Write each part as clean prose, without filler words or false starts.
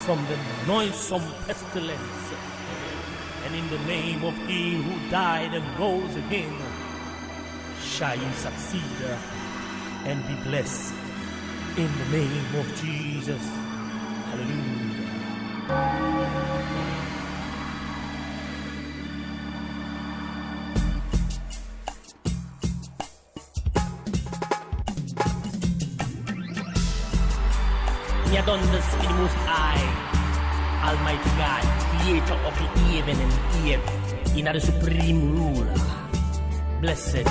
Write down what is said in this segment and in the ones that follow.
from the noisome pestilence. And in the name of He who died and rose again, shall you succeed and be blessed in the name of Jesus. Hallelujah. Me adore the Most High, Almighty God, Creator of the heaven and earth, in the supreme ruler. Blessed.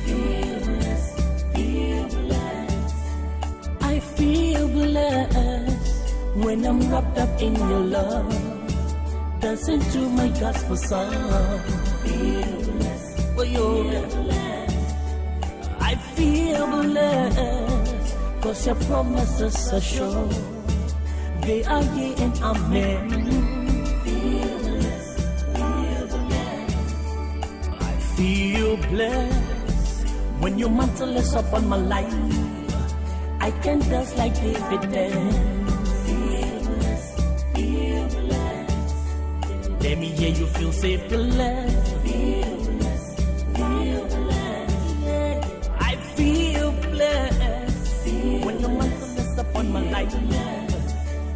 Feel blessed, feel blessed. I feel blessed when I'm wrapped up in your love, dancing to my gospel song. Feel blessed, feel blessed. I feel blessed, 'cause your promises are sure. They are yea and amen. Feel blessed, feel blessed. I feel blessed when your mantle is upon my life. I can dance like David dance. Feel blessed, feel blessed. Let me hear you feel safe, blessed. Feel blessed, feel blessed. I feel blessed when your mantle is upon my life.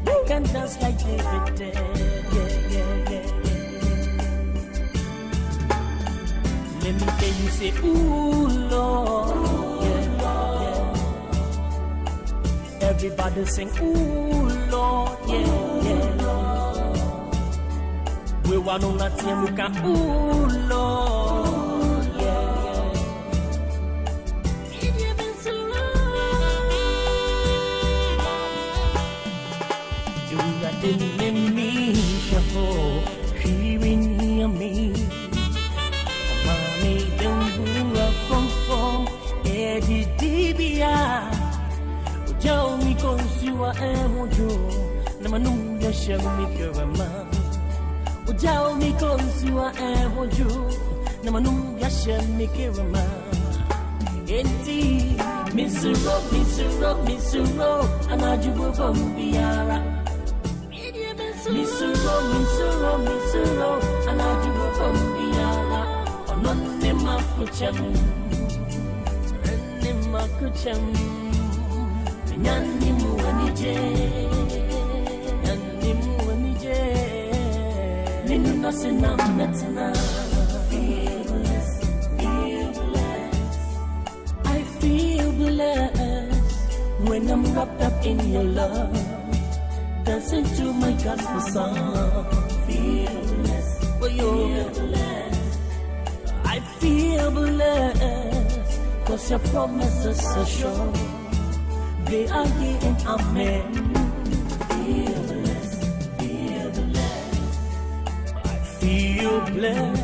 I can dance like David did. Let me hear you say, ooh, Lord. Everybody sing, ooh, Lord. We want on that team, we can, ooh, Lord. You got the enemy shuffle, hearing me. Mommy, don't move from Eddie Dibia. Tell me, 'cause you are a mojo. Namanunga shall make your man. Tell me, 'cause you are a mojo. Namanunga shall make your man. Indeed, Mr. Rob, and I do go from Biara. Mr. Rob, and I do go from Biara. Nonima kucham, Nanimu anije, Ninu sinam natina. Feel blessed, feel blessed. I feel blessed when I'm wrapped up in your love, dancing to my gospel song. Feel blessed, feel blessed. I feel blessed, 'cause your promises are sure. They are yea and amen. Feel blessed, feel blessed. I feel blessed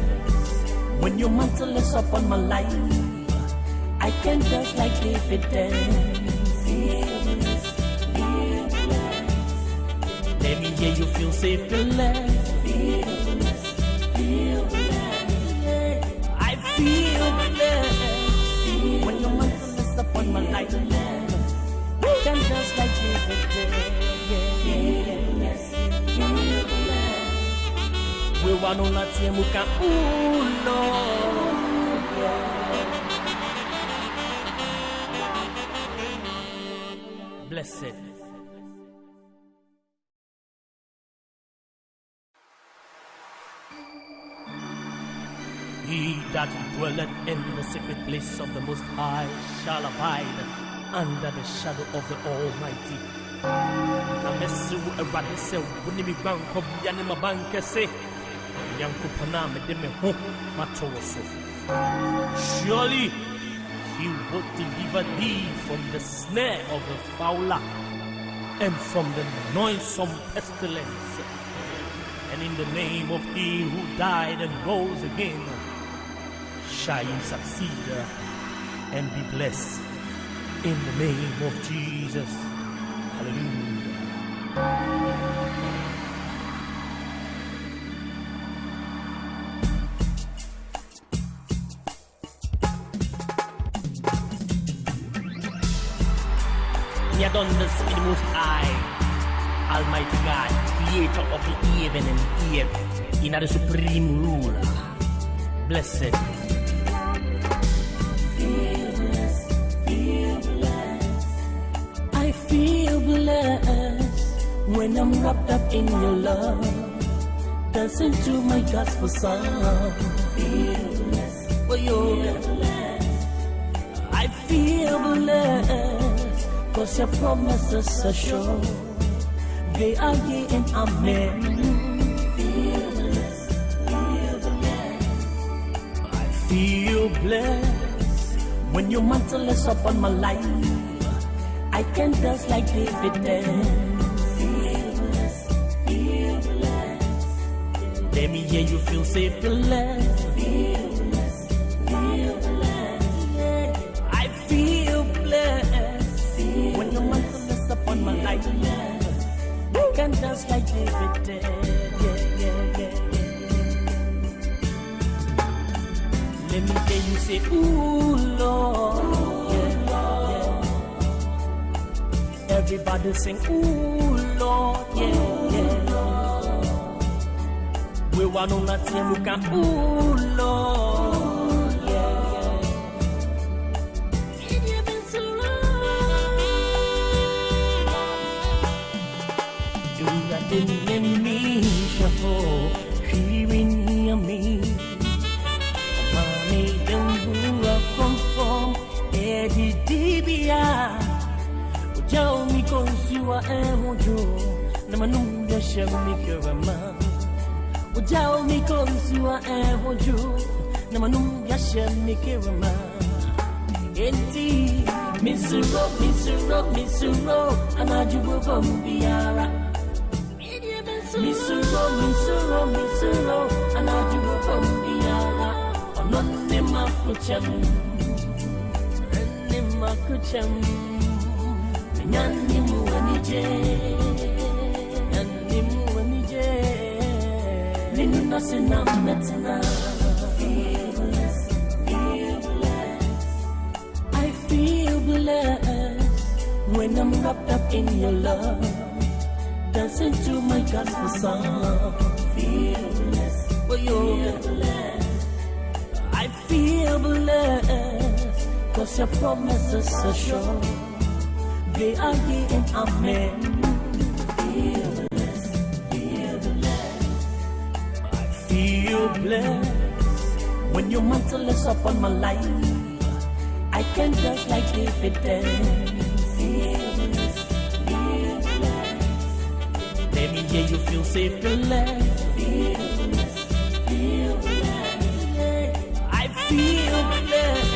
when your mantle is upon my life. I can dance like David dance. Feel blessed, feel blessed. Let me hear you feel safe, blessed. Feel blessed, feel blessed. I feel blessed when your mantle is upon my life. I can dance like David did. Feel blessed, feel blessed. We want on that team, we can, ooh, Lord. Blessed. He that dwelleth in the secret place of the Most High shall abide under the shadow of the Almighty. Amesu erade se woni mi gban ko bia ne mabanka se yankopana me de me ho matoso. Surely he will deliver thee from the snare of the fowler and from the noisome pestilence. And in the name of He who died and rose again, shall you succeed and be blessed in the name of Jesus. Hallelujah. Me adore the Most High, Almighty God, creator of the heaven and earth, in the supreme ruler. Blessed. Feel blessed, feel blessed. I feel blessed when I'm wrapped up in your love. Dancing to my gospel song. Feel blessed, oh, feel blessed. I feel blessed, 'cause your promises are sure. They are yea and amen. Feel blessed, feel blessed. I feel blessed when your mantle is upon my life. I can dance like David danced. Feel blessed, feel blessed. Let me hear you feel safe, blessed. Feel blessed, feel blessed. Yeah. I feel blessed when your mantle is upon my life. I can dance like David did. Yeah. Let me hear you say, ooh, Lord. Yeah. Everybody sing, ooh, Lord. Yeah. We want on that team who can, ooh, Lord. Yeah. You've been so long. You got in me, shuffle, hearing me. Mommy, don't move from Eddie Dibia. Ujao mi konsiwa emojo, na manumya shami kirama. Ujao mi konsiwa emojo, na manumya shami kirama. Enti, misuro, anajubo bombiara. Misuro, anajubo bombiara. Anonima kucham, Nyanimu anije, Ninu sina metna. Feel blessed, feel blessed. I feel blessed when I'm wrapped up in your love. Dancing to my gospel song. Feel blessed, feel blessed. I feel blessed, 'cause your promises are sure. They are yea and amen. Feel blessed, feel blessed. I feel blessed when your mantle is upon my life. I can dance like David danced. Feel blessed, feel blessed. Let me hear you feel safe, blessed. Feel blessed, feel blessed. I feel blessed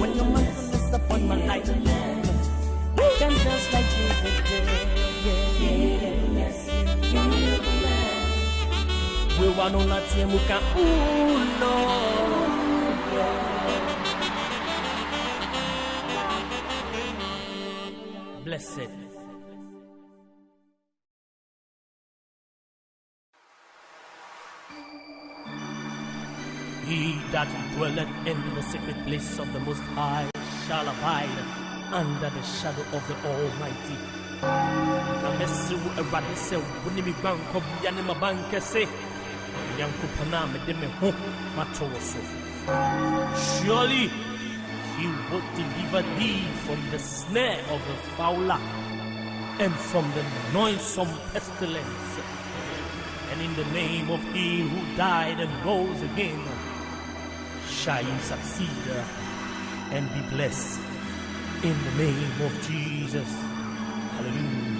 when your mantle is upon my life. I can dance like David did. Feel blessed, feel blessed. We want on that team who can, ooh, Lord. Blessed. He that dwelleth in the secret place of the Most High shall abide under the shadow of the Almighty. Namesu eradise wunimi banko biane mabanke se yanko paname deme ho matoso. Surely he will deliver thee from the snare of the fowler and from the noisome pestilence. And in the name of he who died and rose again, shall you succeed and be blessed in the name of Jesus. Hallelujah.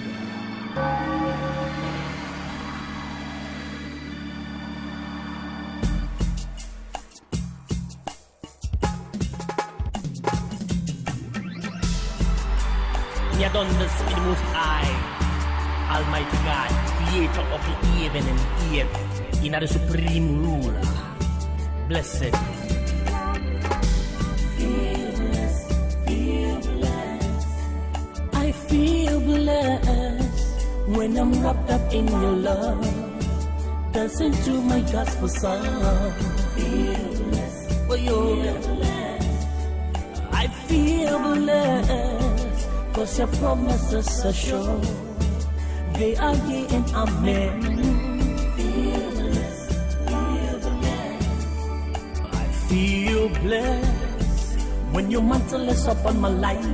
He had done this in the Most High, Almighty God, creator of the heaven and earth, in the supreme ruler. Blessed. Feel blessed, feel blessed. I feel blessed when I'm wrapped up in your love. Dancing to my gospel song. Feel blessed, oh, feel blessed. I feel blessed, 'cause your promises are sure. They are ye and amen. I feel blessed when your mantle is upon my life.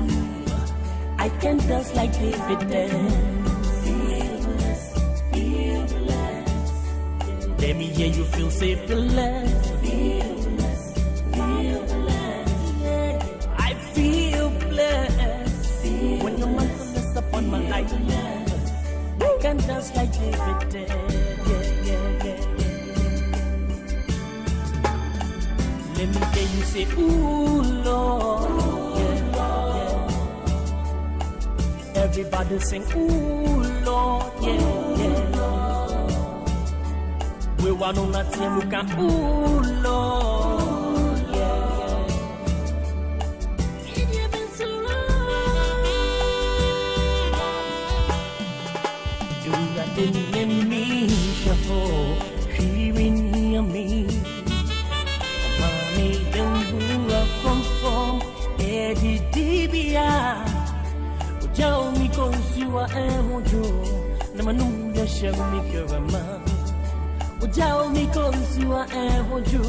I can dance like David dance. Feel blessed. Let me hear you feel safe, blessed. Feel blessed. I feel blessed when your mantle is upon my life. I can dance like David did. Let me hear you say, ooh, Lord. Everybody sing, ooh, Lord, We want on that team who can, ooh, Lord, You've been so long. You got the enemy, shuffle, hearing me. Mommy, don't from Eddie Dibia. Tell me cause you are Mojo, Namanunga Shamikirama. Tell me cause you are Mojo,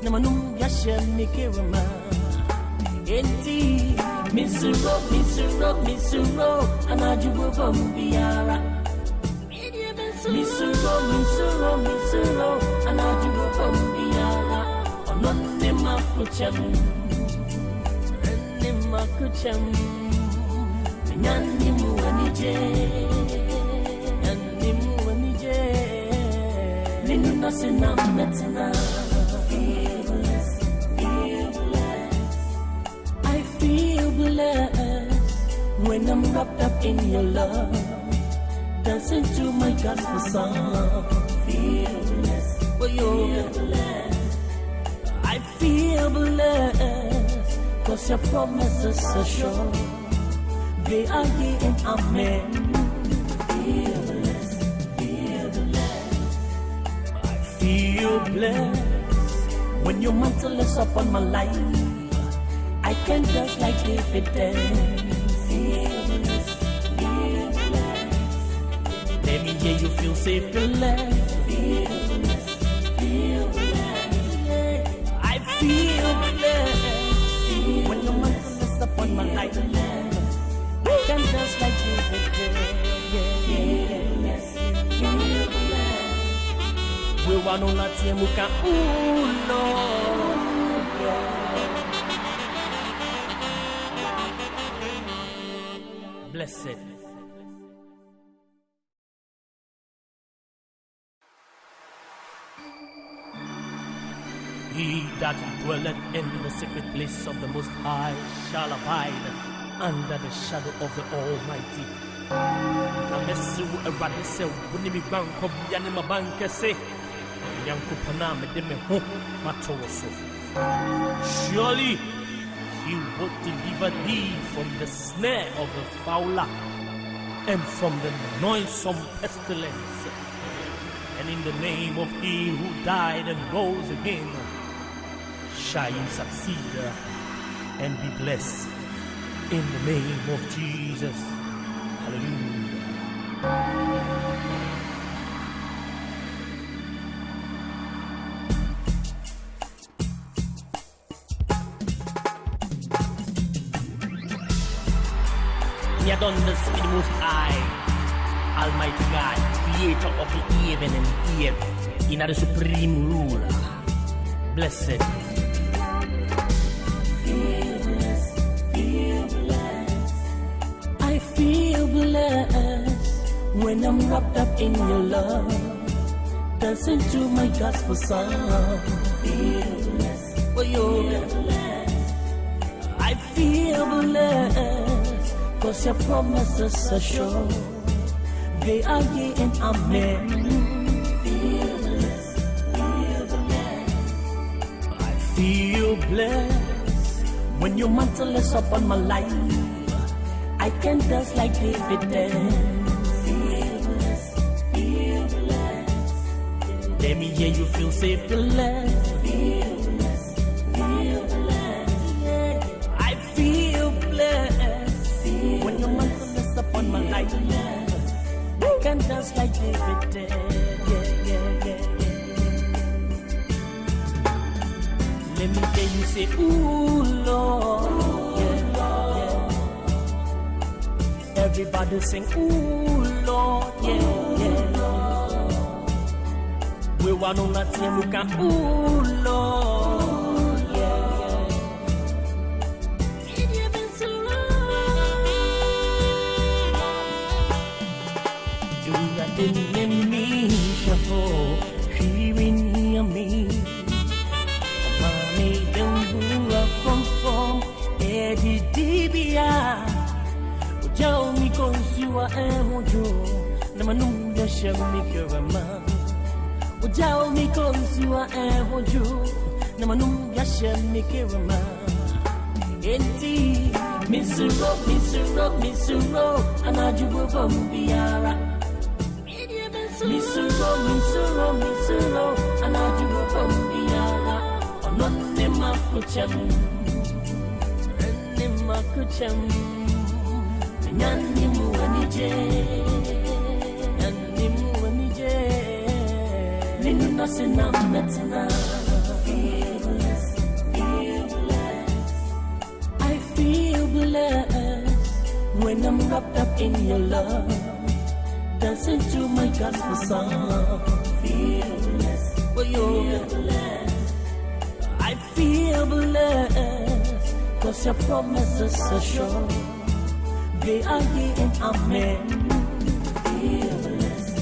Namanunga Shamikirama. Indeed, Miss Ro, and I do a bombiara. Miss Ro, and I do a bombiara. On Nemakucham. Nanimu anije Ninu sina metina. I feel blessed when I'm wrapped up in your love, dancing to my gospel song. Feel blessed, I feel blessed, cause your promises are sure. They are ye and amen. Feel blessed. I feel blessed when your mantle is upon my life. I can dance like David dance. Feel blessed. Let me hear you feel safe, blessed. Feel blessed. I feel blessed when your mantle is upon my life. Can dance like David did. We want on that team who can, ooh, Lord. Blessed. He that dwelleth in the secret place of the Most High shall abide under the shadow of the Almighty. Namesu eradise wunimi banko biane mabanke se yanko paname deme ho matoso. Surely he will deliver thee from the snare of the fowler and from the noisome pestilence. And in the name of he who died and rose again, shall you succeed and be blessed. In the name of Jesus. Hallelujah. We are done this with the Most High, Almighty God, creator of the heaven and earth, in the supreme ruler. Blessed. I feel blessed when I'm wrapped up in your love, dancing to my gospel song. Feel blessed. I feel blessed, cause your promises are sure. They are ye and amen. Feel blessed. I feel blessed when your mantle is upon my life. I can dance like David dance. Feel blessed. Let me hear you feel safe, blessed. Feel blessed. I feel blessed when your mantle is upon my life. I can can dance like David did. Let me hear you say, ooh, Lord. Everybody sing, ooh, Lord, We want on that same look at, ooh, Lord, You've been so long. Do that in me, shuffle, she will hear me. Mommy, don't move from Eddie Dibia. Jao mi konsiwa mojo na manunga shemikirama. Jao mi konsiwa mojo na manunga shemikirama. Enti misuro anajubo bombiara. Misuro anajubo bombiara. Onone makucham. Nanimu anije Ninu nasina metina I feel blessed when I'm wrapped up in your love, dancing to my gospel song. Feel blessed, I feel blessed, 'cause your promises are sure. They are here and amen. Feel blessed.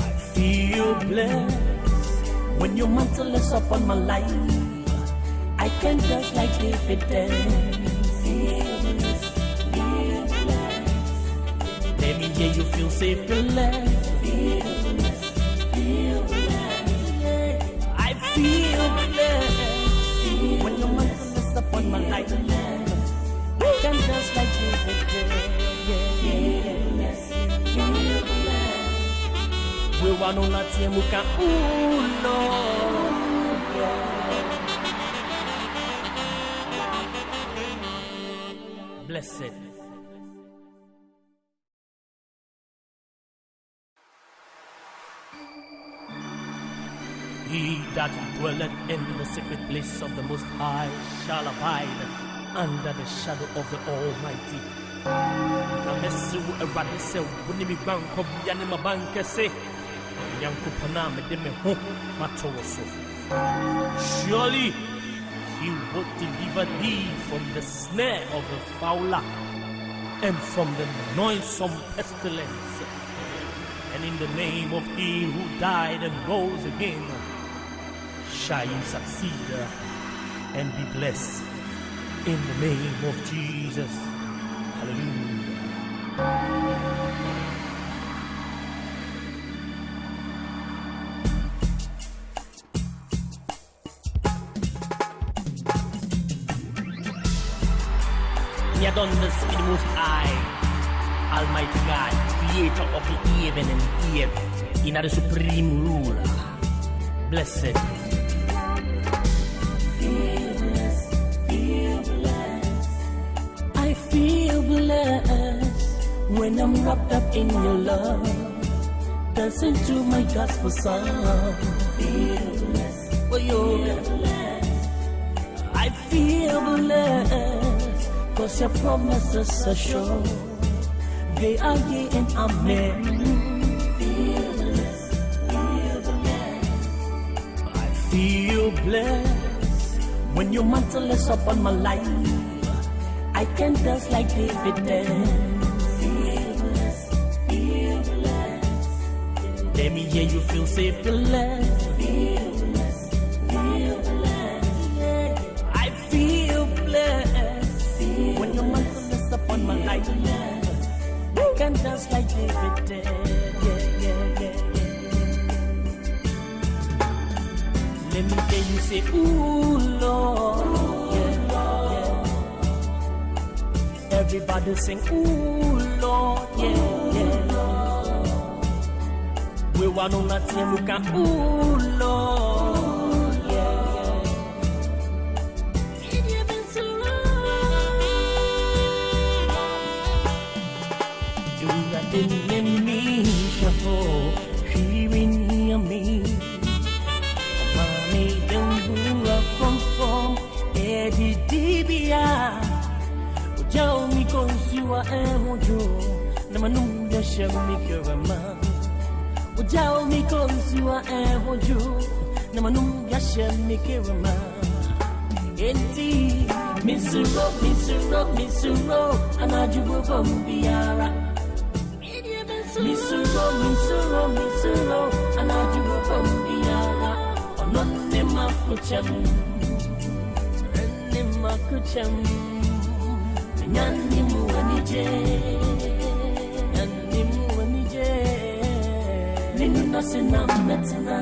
I feel blessed when your mantle is upon my life. I can dance like David dance. Feel blessed. Let me hear you feel safe and blessed. Feel blessed. I feel blessed when your mantle is upon my life. I can dance like David did. We want on that same muka, ooh Lord. Blessed. He that dwelleth in the secret place of the Most High shall abide under the shadow of the Almighty. Namesu erade se woni mi gwan ko bia ne mabanke se yankopana me de me ho matoso. Surely he will deliver thee from the snare of the fowler and from the noisome pestilence. And in the name of he who died and rose again shall you succeed and be blessed. In the name of Jesus. Hallelujah. He had done this in the Most High, Almighty God, creator of the heaven and earth, in the supreme ruler. Blessed. I feel blessed when I'm wrapped up in your love, dancing to my gospel song. Feel blessed. I feel blessed, 'cause your promises are sure. They are yea and amen. Feel blessed. I feel blessed when your mantle is upon my life. I can dance like David dance. Feel blessed. Let me hear you feel safe and blessed. I feel blessed when your mantle is upon my life. I can dance like David did. Let me hear you say, ooh, Lord. Everybody sing, ooh, Lord, We want on that same look at, ooh, Lord, You've been so long. Suga enemy shuffle, hearing me. Mommy, don't from Eddie Dibia. Tell me, cause you are a Namanu, Yashamikirama. Tell me, cause you are a Namanu, Yashamikirama. Enti, Misuro, Anajubo Bombiara. Misuro, Anajubo Bombiara. Ononima Kucham, Nima Kucham, Yanimu Anije, Ninu Nasina Metana.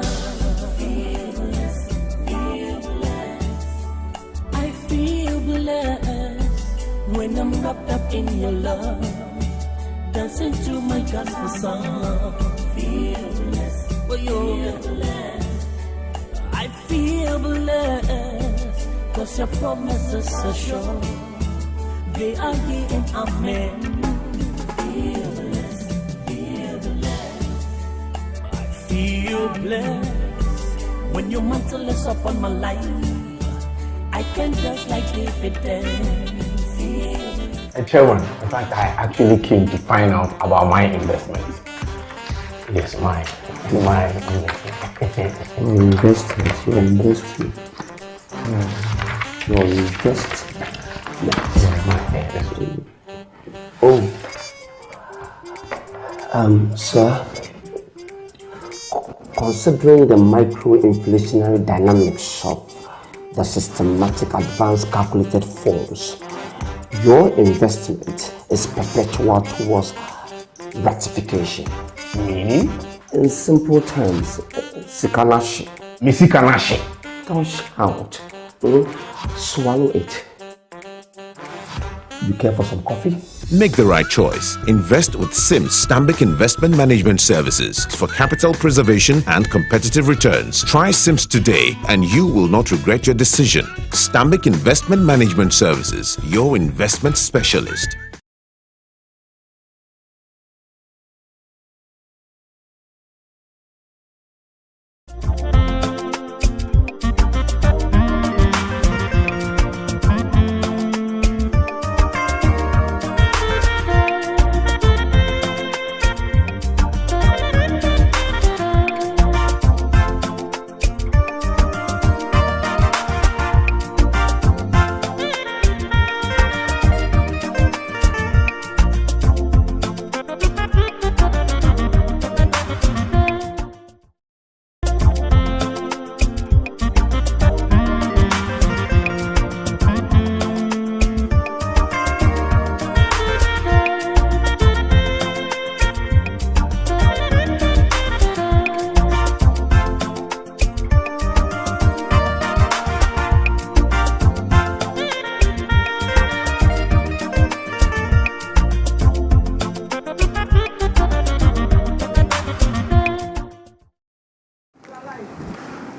I feel blessed when I'm wrapped up in your love, dancing to my gospel song. Feel blessed, feel blessed. I feel blessed, cause your promises are sure. They are here and amen. Feel blessed, feel blessed. I feel blessed when your mantle is upon my life. I can dance like David dance. Chairman, in fact, I actually came to find out about my investment. Yes, my investment. Your investment. Your investment. Oh. Sir, considering the micro-inflationary dynamics of the systematic advanced calculated forms, your investment is perpetual towards ratification. Meaning? In simple terms, Sikanashi. Misikanashi. Don't shout. Swallow it. You care for some coffee? Make the right choice. Invest with SIMS Stanbic Investment Management Services for capital preservation and competitive returns. Try SIMS today and you will not regret your decision. Stanbic Investment Management Services, your investment specialist.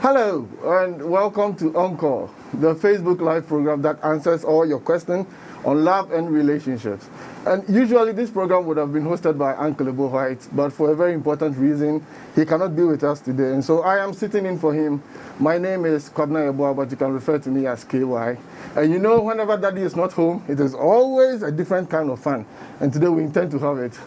Hello and welcome to Encore, the Facebook Live program that answers all your questions on love and relationships. And usually this program would have been hosted by Uncle Whyte, but for a very important reason, he cannot be with us today. And so I am sitting in for him. My name is Kwabna Yeboah, but you can refer to me as KY. And you know, whenever Daddy is not home, it is always a different kind of fun. And today we intend to have it.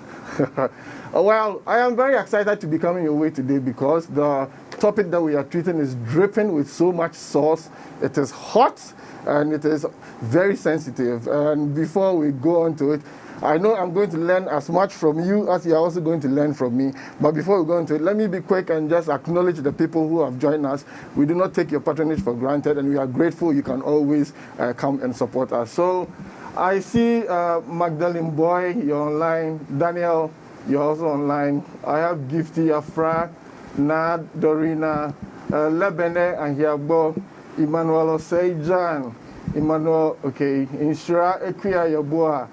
Well, I am very excited to be coming your way today because the topic that we are treating is dripping with so much sauce. It is hot and it is very sensitive. And before we go on to it, I know I'm going to learn as much from you as you're also going to learn from me. But before we go into it, let me be quick and just acknowledge the people who have joined us. We do not take your patronage for granted, and we are grateful you can always come and support us. So I see Magdalene Boy, you're online. Daniel, you're also online. I have Gifty Afra, Nad, Dorina, Lebene, and Hiabo, Emmanuel Oseijan, Emmanuel, okay, Inshira Equia Yaboa,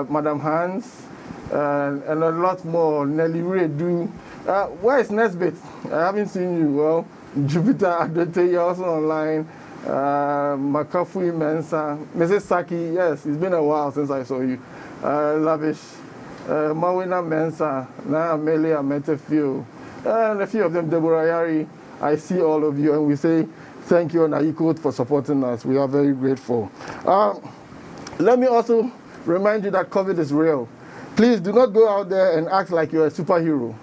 Madam Hans, and a lot more. Nelly Redu. Where is Nesbit? I haven't seen you. Well, Jupiter Adote, you're also online. Makafui Mensa, Mrs. Saki, yes, it's been a while since I saw you. Lavish, Mawina Mensa, Na Amelia Metafio, and a few of them, Deborah Yari. I see all of you, and we say thank you and Aiko for supporting us. We are very grateful. Let me also remind you that COVID is real. Please do not go out there and act like you're a superhero.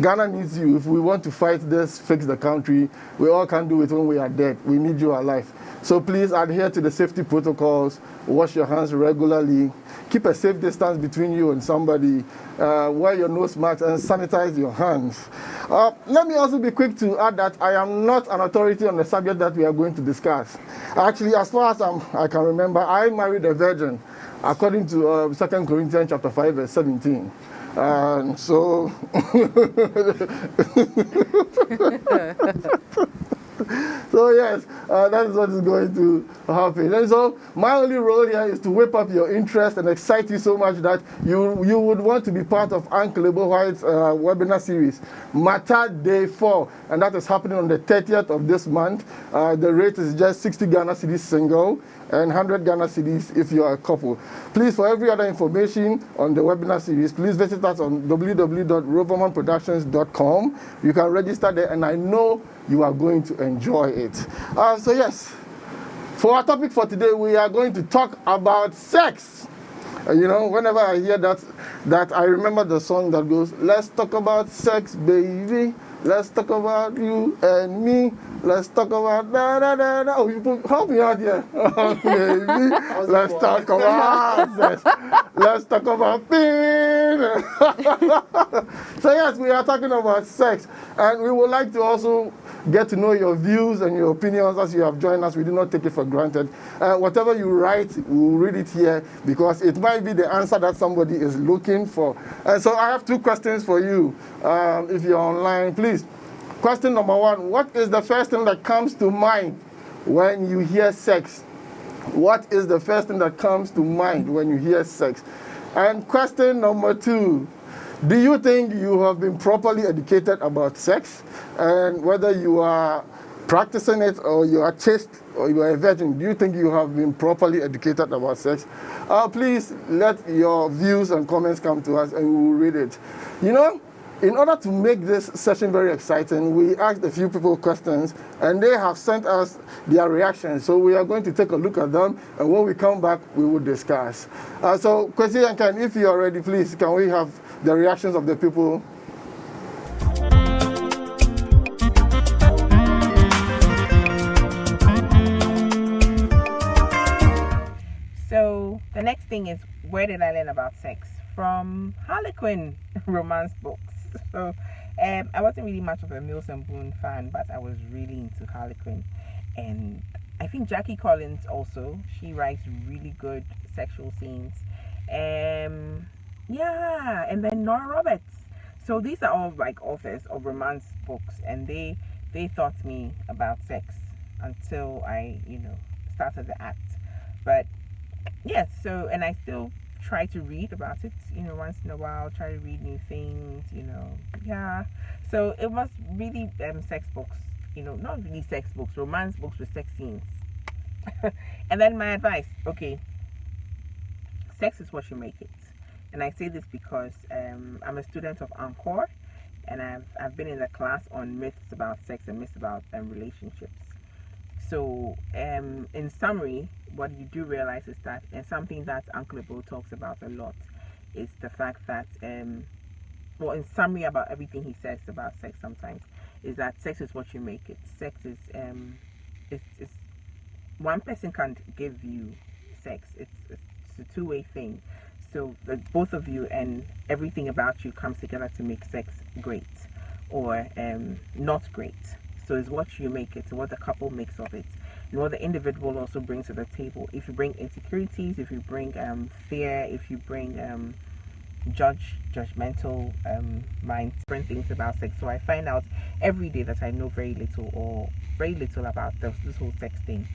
Ghana needs you. If we want to fight this, fix the country, we all can't do it when we are dead. We need you alive. So please adhere to the safety protocols, wash your hands regularly, keep a safe distance between you and somebody, wear your nose mask and sanitize your hands. Let me also be quick to add that I am not an authority on the subject that we are going to discuss. Actually, as far as I can remember, I married a virgin, according to 2 Corinthians chapter 5, verse 17. So so yes, that is what is going to happen. And so my only role here is to whip up your interest and excite you so much that you would want to be part of Uncle Whyte's webinar series, Matter Day 4, and that is happening on the 30th of this month. The rate is just 60 Ghana cedis single and 100 Ghana cedis if you are a couple. Please, for every other information on the webinar series, please visit us on www.rovermanproductions.com. You can register there, and I know you are going to enjoy it. So yes, for our topic for today, we are going to talk about sex. You know, whenever I hear that I remember the song that goes, "Let's talk about sex, baby. Let's talk about you and me. Let's talk about da da da da." Oh, you help me out here. Oh, baby. Let's talk about sex. Let's talk about pain. So yes, we are talking about sex, and we would like to also get to know your views and your opinions as you have joined us. We do not take it for granted. Whatever you write, we'll read it here because it might be the answer that somebody is looking for. And so I have 2 questions for you. If you're online, please. Question number 1, what is the first thing that comes to mind when you hear sex? What is the first thing that comes to mind when you hear sex? And question number 2, do you think you have been properly educated about sex? And whether you are practicing it or you are chaste or you are a virgin, do you think you have been properly educated about sex? Please let your views and comments come to us and we will read it. You know, in order to make this session very exciting, we asked a few people questions and they have sent us their reactions. So we are going to take a look at them, and when we come back, we will discuss. So Kwesi and Ken, if you are ready, please, can we have the reactions of the people? So the next thing is, where did I learn about sex? From Harlequin romance books. So I wasn't really much of a Mills and Boone fan, but I was really into Harlequin. And I think Jackie Collins also, she writes really good sexual scenes. Yeah, and then Nora Roberts. So these are all like authors of romance books, and they taught me about sex until I, started the act. But yes, so, and I still try to read about it, once in a while, try to read new things, yeah. So it was really sex books, not really sex books, romance books with sex scenes. And then my advice, okay, sex is what you make it. And I say this because I'm a student of Encore, and I've been in a class on myths about sex and myths about relationships. So, in summary, what you do realize is that, and something that Uncle Bo talks about a lot, is the fact that, in summary about everything he says about sex sometimes, is that sex is what you make it. Sex is, it's one person can't give you sex. It's a two-way thing. So, both of you and everything about you comes together to make sex great, or not great. So it's what you make it, what the couple makes of it, and what the individual also brings to the table. If you bring insecurities, if you bring fear, if you bring judgmental minds, different things about sex. So I find out every day that I know very little about this whole sex thing.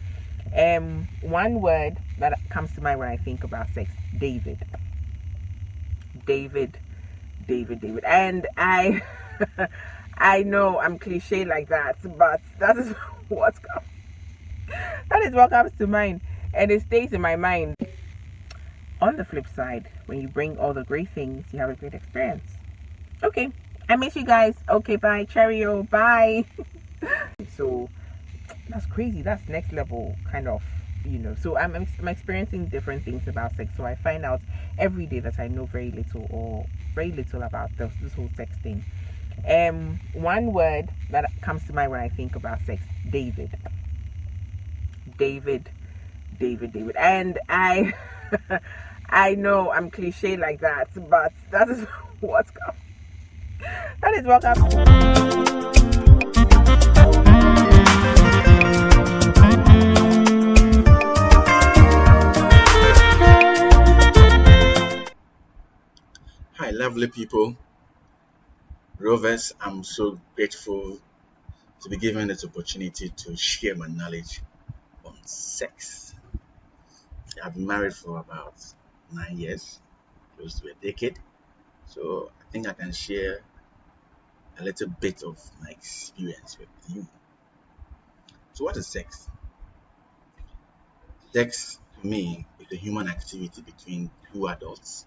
One word that comes to mind when I think about sex: David. And I know I'm cliche like that, but that is what comes to mind, and it stays in my mind. on the flip side, when you bring all the great things, you have a great experience. Okay, I miss you guys. Okay, bye. Cheerio. Bye. So that's crazy. That's next level kind of, So I'm experiencing different things about sex. So I find out every day that I know very little about this whole sex thing. One word that comes to mind when I think about sex: David. David, David, David. And I I know I'm cliche like that, but that is what's coming. That is what happened. Hi, lovely people. Rovers, I'm so grateful to be given this opportunity to share my knowledge on sex. I've been married for about 9 years, close to a decade. So I think I can share a little bit of my experience with you. So, what is sex? Sex, to me, is a human activity between two adults,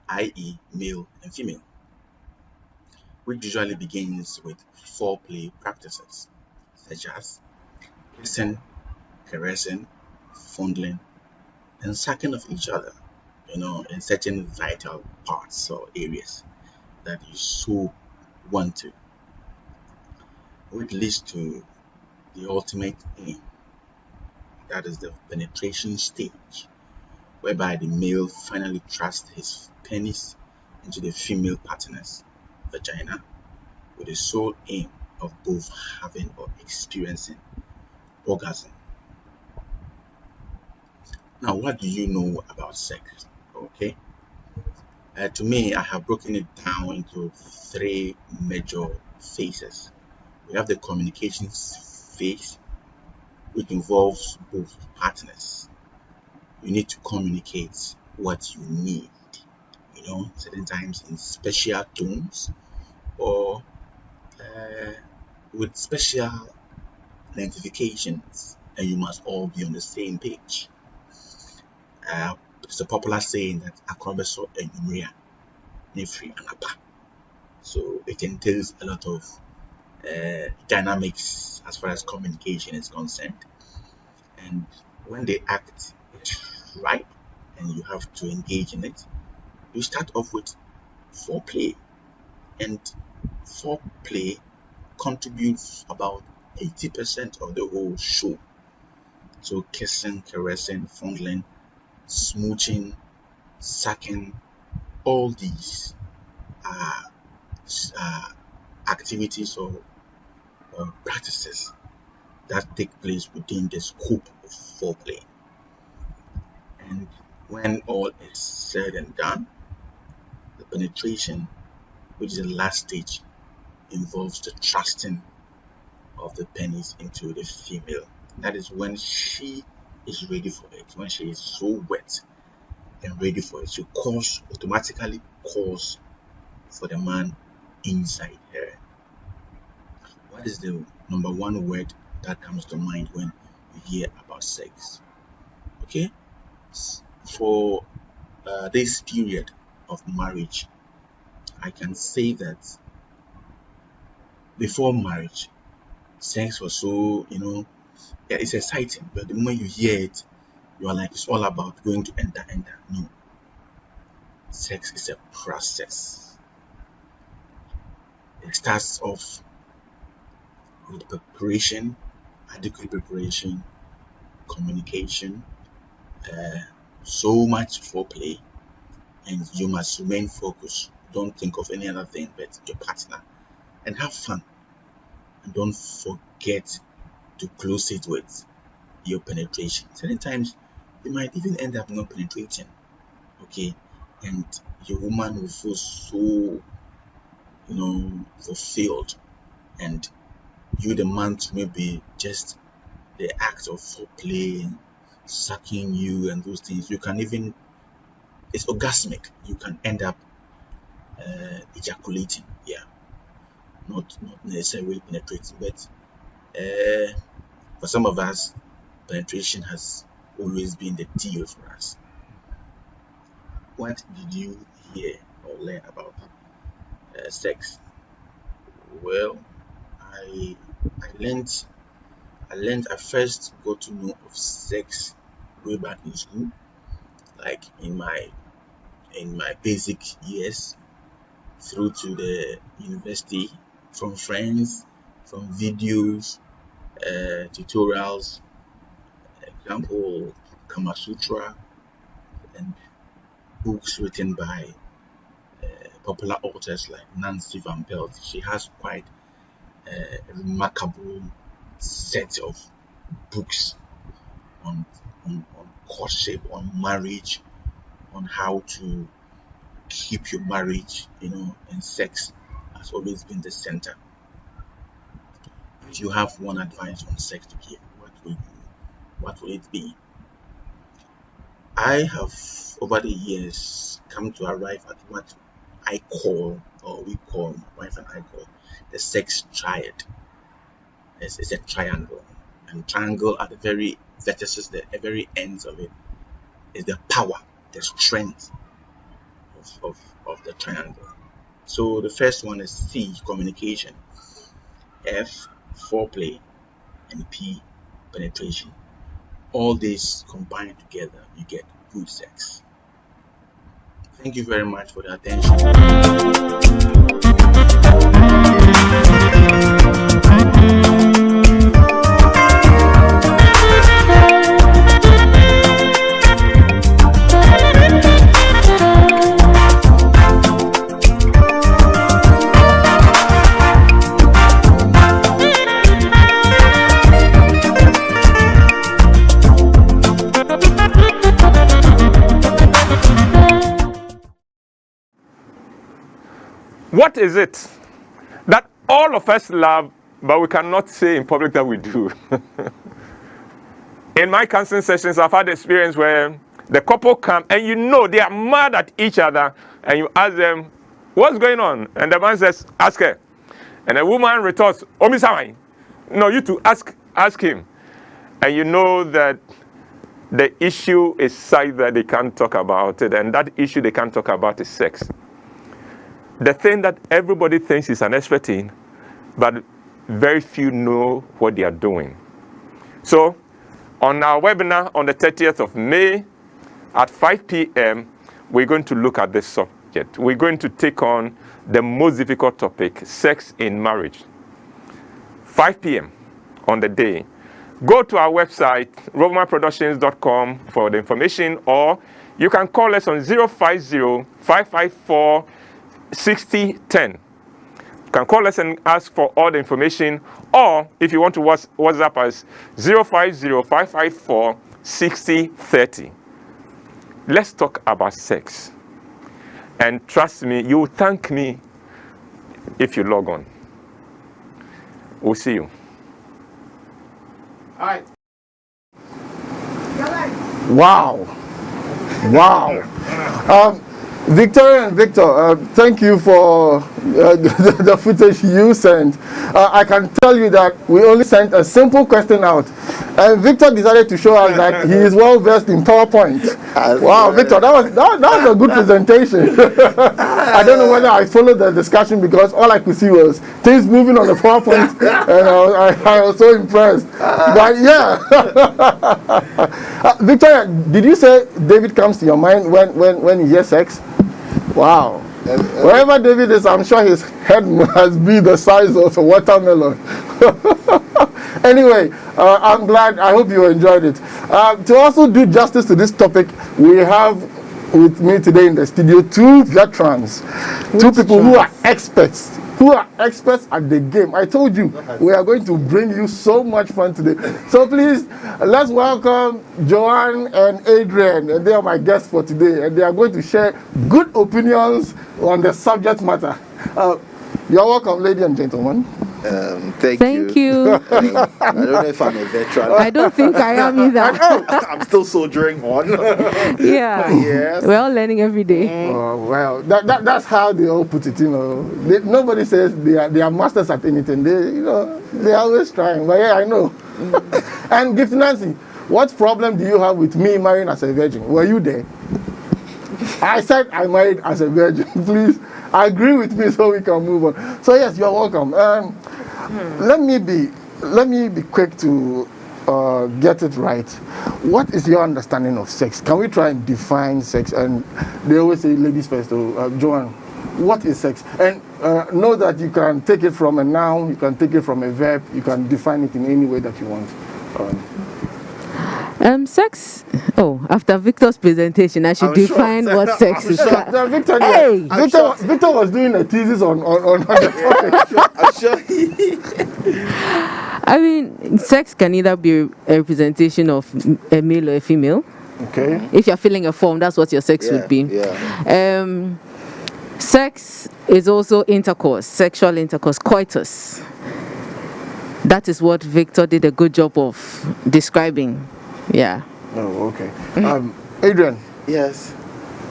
i.e., male and female, which usually begins with foreplay practices such as kissing, caressing, fondling, and sucking of each other, in certain vital parts or areas that you so want to, which leads to the ultimate aim, that is the penetration stage, whereby the male finally thrusts his penis into the female partner's vagina with the sole aim of both having or experiencing orgasm. Now, what do you know about sex? Okay, to me, I have broken it down into three major phases. We have the communications phase, which involves both partners. You need to communicate what you need, certain times in special tones or with special identifications, and you must all be on the same page. It's a popular saying that "Akrobeso enumria nefri anapa." So it entails a lot of dynamics as far as communication is concerned. And when the act is right and you have to engage in it, you start off with foreplay. And foreplay contributes about 80% of the whole show. So kissing, caressing, fondling, smooching, sucking, all these are activities or practices that take place within the scope of foreplay. And when all is said and done, the penetration, which is the last stage, involves the thrusting of the penis into the female. That is when she is ready for it, when she is so wet and ready for it. She automatically calls for the man inside her. What is the number one word that comes to mind when you hear about sex? Okay, for this period of marriage, I can say that before marriage, sex was so, yeah, it's exciting, but the moment you hear it, you are like, it's all about going to enter. No, sex is a process. It starts off with preparation, adequate preparation, communication, so much foreplay, and you must remain focused. Don't think of any other thing but your partner, and have fun. And don't forget to close it with your penetration. Certain times you might even end up not penetrating, okay, and your woman will feel so, fulfilled, and you, the man, to maybe just the act of foreplay, sucking you, and those things. You can even, it's orgasmic. You can end up ejaculating. Yeah, not necessarily penetrating, but for some of us, penetration has always been the deal for us. what did you hear or learn about sex? Well, I I first got to know of sex way back in school, like in my basic years through to the university, from friends, from videos, tutorials, example Kama Sutra, and books written by popular authors like Nancy Van Pelt. She has quite a remarkable set of books on courtship, on marriage, on how to keep your marriage, and sex has always been the center. If you have one advice on sex to give, what will it be? I have over the years come to arrive at what I call, or we call, my wife and I call, the sex triad. It's a triangle, and triangle at the very vertices, the very ends of it, is the power, the strength of the triangle. So the first one is C, communication, F, foreplay, and P, penetration. All these combined together, you get good sex. Thank you very much for the attention. What is it that all of us love, but we cannot say in public that we do? In my counseling sessions, I've had experience where the couple come and they are mad at each other, and you ask them, what's going on? And the man says, ask her. And the woman retorts, Omisawai. No, you two, ask him. And you know that the issue is such that they can't talk about it, and that issue they can't talk about is sex. The thing that everybody thinks is an expert in, but very few know what they are doing. So, on our webinar on the 30th of May at 5 p.m., we're going to look at this subject. We're going to take on the most difficult topic, sex in marriage. 5 p.m. on the day. Go to our website, rovermanproductions.com, for the information, or you can call us on 050-554-6010. You can call us and ask for all the information, or if you want to WhatsApp us, 050-554-6030. Let's talk about sex. And trust me, you will thank me if you log on. We'll see you. All right. Wow. Victoria and Victor, thank you for the footage you sent. I can tell you that we only sent a simple question out, and Victor decided to show us that he is well versed in PowerPoint. Wow, Victor, that was a good presentation. I don't know whether I followed the discussion because all I could see was things moving on the PowerPoint, and I was so impressed. But yeah, Victoria, did you say David comes to your mind when you hear sex? Wow. Wherever David is, I'm sure his head must be the size of a watermelon. Anyway, I'm glad. I hope you enjoyed it. To also do justice to this topic, we have with me today in the studio two veterans, two people who are experts at the game. I told you we are going to bring you so much fun today. So please, let's welcome Joanne and Adrian, and they are my guests for today, and they are going to share good opinions on the subject matter. You're welcome, ladies and gentlemen. Thank you. I don't know if I'm a veteran. I don't think I am either. I'm still soldiering on. Yeah. Yes. We're all learning every day. Oh, well, that's how they all put it, nobody says they are masters at anything. They're always trying. But yeah, I know. And Gift Nancy, what problem do you have with me marrying as a virgin? Were you there? I said I married as a virgin. Please agree with me so we can move on. So yes, you're welcome. Let me be quick to get it right. What is your understanding of sex? Can we try and define sex? And they always say ladies first. So, Joanne, what is sex? And know that you can take it from a noun, you can take it from a verb, you can define it in any way that you want. Sex. Oh, after Victor's presentation, I should define what sex is. Victor, Hey! Victor was doing a thesis on the topic. I'm sure. I mean, sex can either be a representation of a male or a female. Okay. If you're filling a form, that's what your sex would be. Yeah. Sex is also intercourse, sexual intercourse, coitus. That is what Victor did a good job of describing. Yeah. Oh, okay. Adrian. Yes.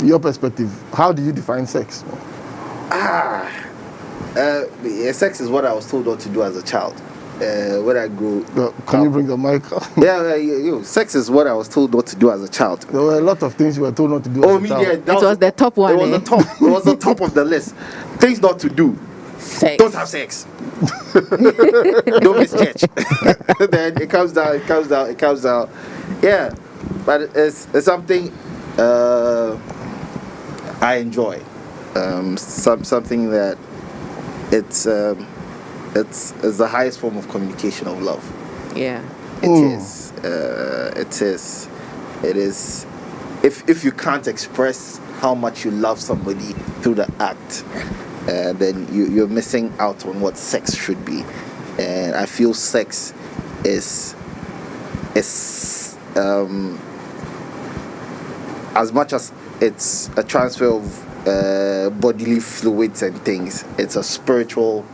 Your perspective. How do you define sex? Sex is what I was told not to do as a child. When I grew can you bring the mic up? Sex is what I was told not to do as a child. There were a lot of things you were told not to do as a child. It was the top one. It was the top. It was the top of the list. Things not to do. Sex. Don't have sex. Don't miss church. Then it comes down. Yeah, but it's something I enjoy. Something that it's the highest form of communication of love. Yeah. It is. If you can't express how much you love somebody through the act, then you're missing out on what sex should be. And I feel sex is as much as it's a transfer of bodily fluids and things, it's a spiritual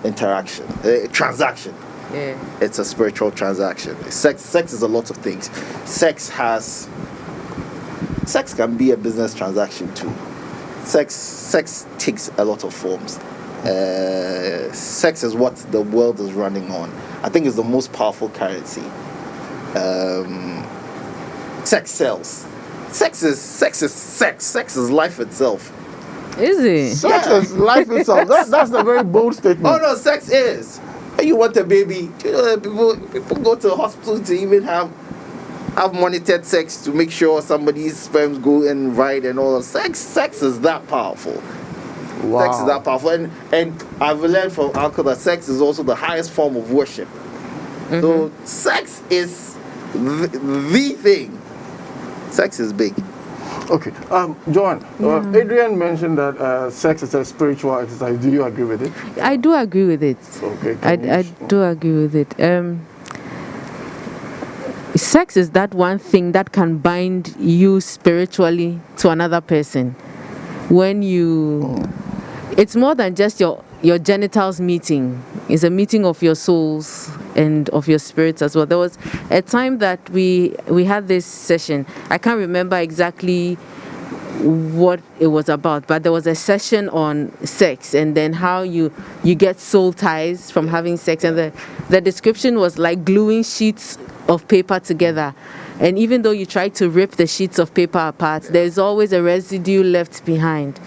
interaction, transaction. Yeah. It's a spiritual transaction. Sex is a lot of things. Sex can be a business transaction too. Sex takes a lot of forms. Sex is what the world is running on. I think it's the most powerful currency. Sex sells. Sex is sex. Sex is life itself. Is it? Sex is life itself. That's a very bold statement. Oh no, sex is. You want a baby. You know, people go to the hospital to even have monitored sex to make sure somebody's sperms go and ride and all. Sex is that powerful. Wow. Sex is that powerful, and I've learned from Uncle that sex is also the highest form of worship. Mm-hmm. So sex is the thing. Sex is big. Okay, Joanne, Adrian mentioned that sex is a spiritual exercise. Do you agree with it? I do agree with it. Okay. I do agree with it. Sex is that one thing that can bind you spiritually to another person. When you, it's more than just your genitals meeting. It's a meeting of your souls and of your spirits as well. There was a time that we had this session. I can't remember exactly what it was about, but there was a session on sex and then how you get soul ties from having sex, and the description was like gluing sheets of paper together, and even though you try to rip the sheets of paper apart, there's always a residue left behind.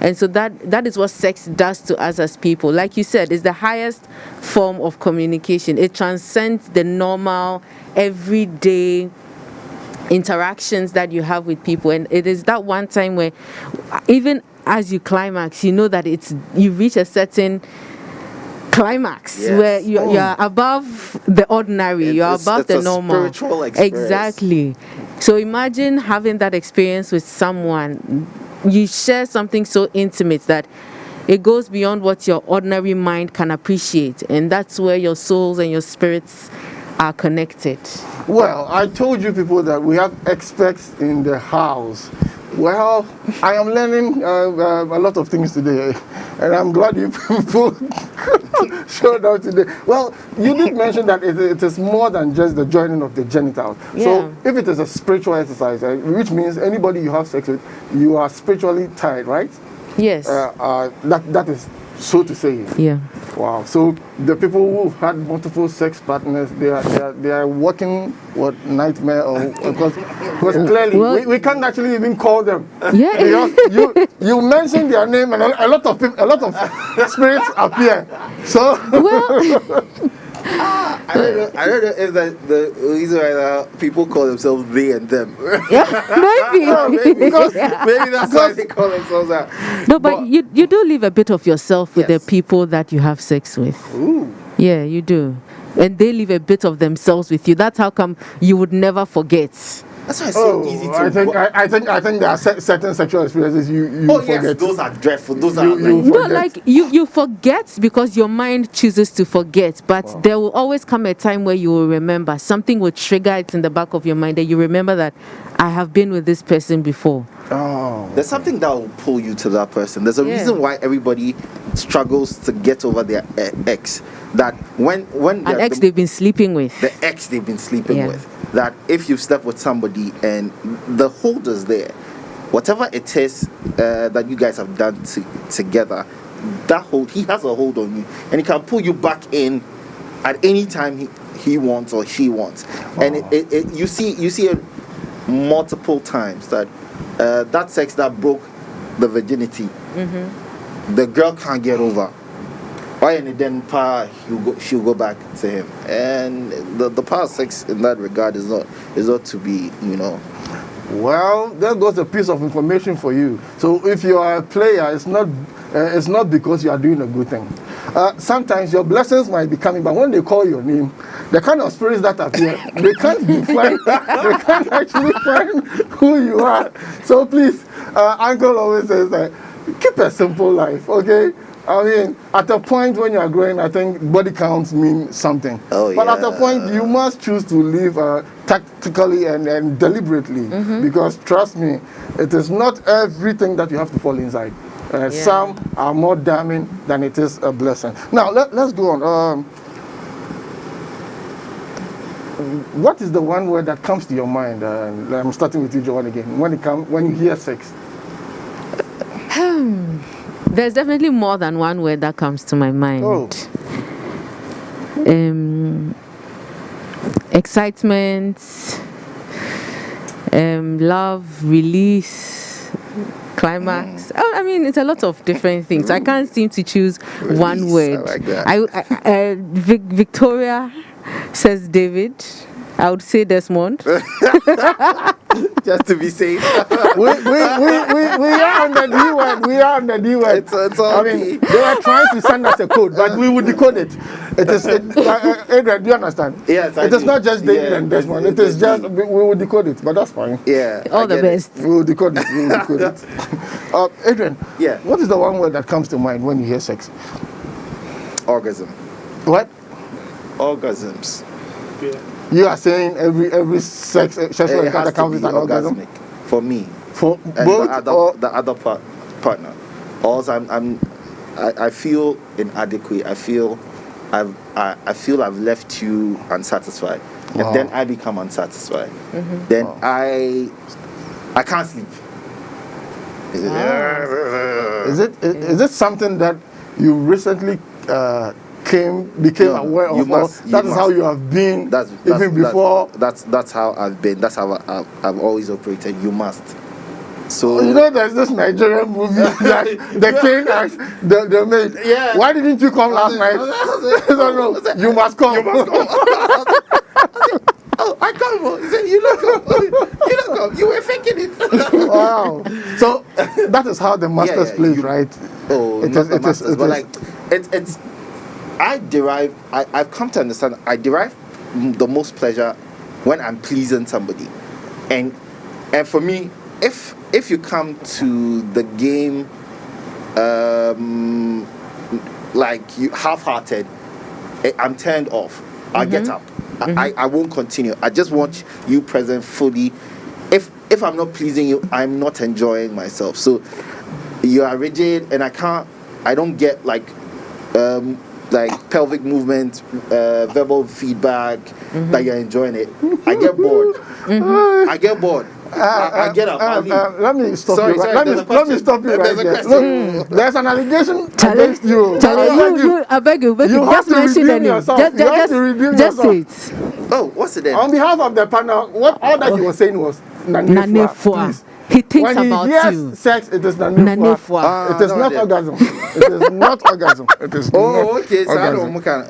And so that is what sex does to us as people. Like you said, it's the highest form of communication. It transcends the normal everyday interactions that you have with people, and it is that one time where even as you climax, you know that you reach a certain climax, yes, where you are above the ordinary, you are above the normal. Spiritual experience. Exactly. So imagine having that experience with someone. You share something so intimate that it goes beyond what your ordinary mind can appreciate, and that's where your souls and your spirits are connected. Well, I told you people that we have experts in the house. Well, I am learning a lot of things today, and I'm glad you people showed up today. Well, you did mention that it is more than just the joining of the genitals. Yeah. So if it is a spiritual exercise, which means anybody you have sex with, you are spiritually tied, right? Yes. That is so to say. Yeah. Wow. So the people who've had multiple sex partners, they are working what nightmare or because clearly we can't actually even call them. Yeah. Because you mention their name and a lot of people, a lot of spirits appear. So Well, I don't know if that the reason why people call themselves they and them. maybe. because Maybe that's why they call themselves that. No, but you do leave a bit of yourself with Yes. the people that you have sex with. ooh. Yeah, you do. And they leave a bit of themselves with you. That's how come you would never forget. That's why it's so easy to. I think there are certain sexual experiences you Oh forget. yes, those are dreadful. Those are You No, forget. like you forget because your mind chooses to forget. But there will always come a time where you will remember. Something will trigger it in the back of your mind that you remember that I have been with this person before. Oh. There's something that will pull you to that person. There's a reason why everybody struggles to get over their ex. That when An ex they've been sleeping with. the ex they've been sleeping with, that if you slept with somebody and the hold is there, whatever it is that you guys have done together, that hold, he has a hold on you and he can pull you back in at any time he wants or she wants. And you see it multiple times that that sex that broke the virginity, the girl can't get over. And then she'll go back to him, and the power of sex in that regard is not to be, Well, there goes a piece of information for you. So if you are a player, it's not because you are doing a good thing. Sometimes your blessings might be coming, but when they call your name, the kind of spirits that appear, they can't define, they can't actually find who you are. So please, Uncle always says that keep a simple life, okay? I mean, at a point when you are growing, I think body counts mean something. Oh, but at yeah. a point, you must choose to live tactically and deliberately. Because trust me, it is not everything that you have to fall inside. Some are more damning than it is a blessing. Now, let's go on. What is the one word that comes to your mind? I'm starting with you, Joanne, again. When you hear sex. There's definitely more than one word that comes to my mind. Oh. Excitement, love, release, climax. Oh, I mean, it's a lot of different things. I can't seem to choose one word. I like that. Victoria says David. I would say Desmond. Just to be safe. we are on the D word. We are on the D word. It's all I mean, they were trying to send us a code, but we would decode it. Adrian, do you understand? Yes, It is not just David and Desmond. It is just we will decode it, but that's fine. Yeah. All the best. We will decode it. We will decode it. Adrian. Yeah. What is the one word that comes to mind when you hear sex? Orgasm. What? Orgasms. You are saying every sexual encounter comes with an orgasm? Orgasmic for me. For And both the other partner. Also, I feel inadequate. I feel I've left you unsatisfied, and then I become unsatisfied. Then I can't sleep. Is it something that you recently became aware of? That is how you have been before. That's how I've been. That's how I've always operated. You must. So there's this Nigerian movie that the king asked the maid, why didn't you come last night? No, you must come. Oh, I come. He said, you don't come. You don't come. You were faking it. Wow. So that is how the masters plays, right? Oh, it's. I've come to understand. I derive the most pleasure when I'm pleasing somebody, and for me, if you come to the game, like you half-hearted, I'm turned off. I get up. I won't continue. I just want you present fully. If I'm not pleasing you, I'm not enjoying myself. So you are rigid, and I don't get like pelvic movement, verbal feedback that you're enjoying it. I get bored. I get bored. I get up. I'll leave. Let me stop Sorry, you. sorry, Let there's a me stop question. you right There's a there. question. Look, there's an allegation Charlie, against you. Charlie, I beg you, You have just to mention the redeem name. yourself. You have to redeem Just say yourself. it. Oh, what's it then? On behalf of the panel, what all that you were saying was Nanefua. please. He thinks When about he hears you. sex, it is Nanefua. It is not orgasm. It is not orgasm. It is not Oh, okay. orgasm. Okay.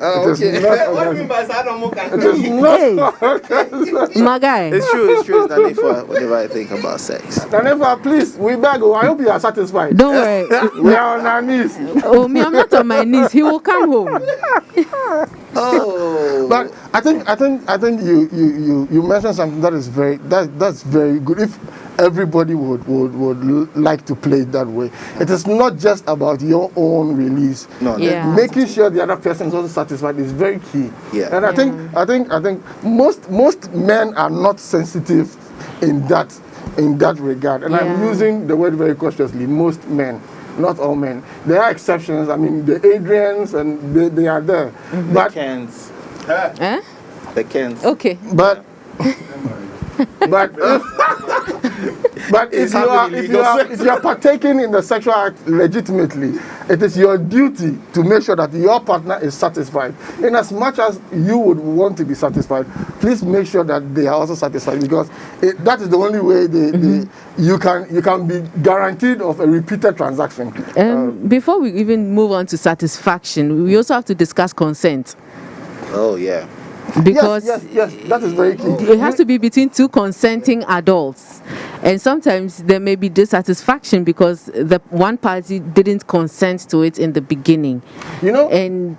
It is not What do orgasm. you mean by Sadomukan? It is not orgasm. My guy. It's true. It's Nanefua whenever I think about sex. Nanefua, please, we beg you. I hope you are satisfied. Don't worry. We are on our knees. Oh, me, I'm not on my knees. He will come home. Oh. But I think you mentioned something that is that's very good. If everybody would like to play it that way, it is not just about your own release. No, Yeah. Making sure the other person is also satisfied is very key. Yeah. And I think most men are not sensitive in that regard. And I'm Yeah. using the word very cautiously. Most men. Not all men. There are exceptions. I mean, the Adrians, and they are there. The Kens. Eh? The Kens. Okay. But if you are partaking in the sexual act legitimately, it is your duty to make sure that your partner is satisfied. In as much as you would want to be satisfied, please make sure that they are also satisfied, because that is the only way you can be guaranteed of a repeated transaction. Before we even move on to satisfaction, we also have to discuss consent. Oh yeah. Because yes, that is very key. it has to be between two consenting adults, and sometimes there may be dissatisfaction because the one party didn't consent to it in the beginning. You know, and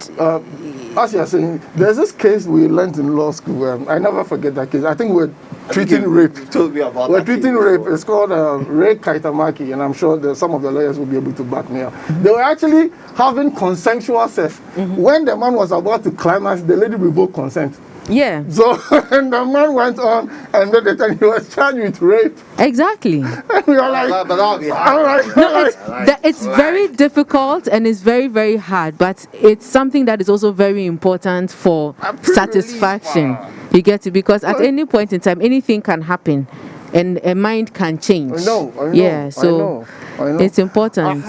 as you are saying, there's this case we learned in law school. I never forget that case. I think we're treating rape. You told me about We're that treating case rape. before. It's called Ray Kaitamaki, and I'm sure that some of the lawyers will be able to back me up. They were actually having consensual sex. When the man was about to climax, the lady revoked consent. yeah, So and the man went on, and then he was charged with rape. exactly. And we are like, But that'll be hard. all right, all right. It's very difficult and it's very, very hard, but it's something that is also very important for satisfaction. You get it? Because at any point in time, anything can happen and a mind can change. I know. Yeah, so I know. it's important.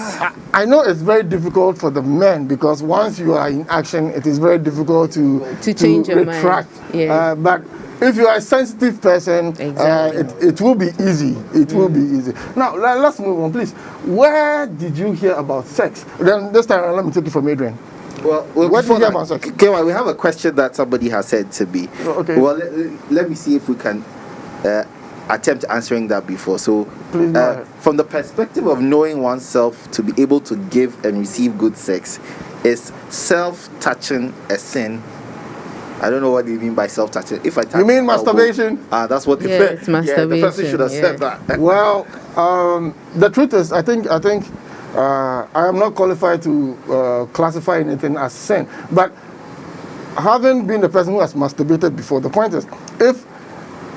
I know it's very difficult for the men, because once you are in action, it is very difficult to change your mind. retract. Yeah. But if you are a sensitive person, Exactly. it will be easy. It will be easy. Now, let's move on, please. Where did you hear about sex? Then this time, let me take it from Adrian. Well, What before did you that, hear about sex? Kewa, we have a question that somebody has said to me. Okay. Well, let me see if we can attempt answering that before. So, Please go ahead. from the perspective of knowing oneself to be able to give and receive good sex, is self-touching a sin? I don't know what you mean by self-touching. If I touch, You mean I'll go. masturbation? That's what they Yeah, said. it's Yeah, the person masturbation, should have said yeah. that. Well, the truth is, I think I am not qualified to classify anything as sin. But having been the person who has masturbated before, the point is, if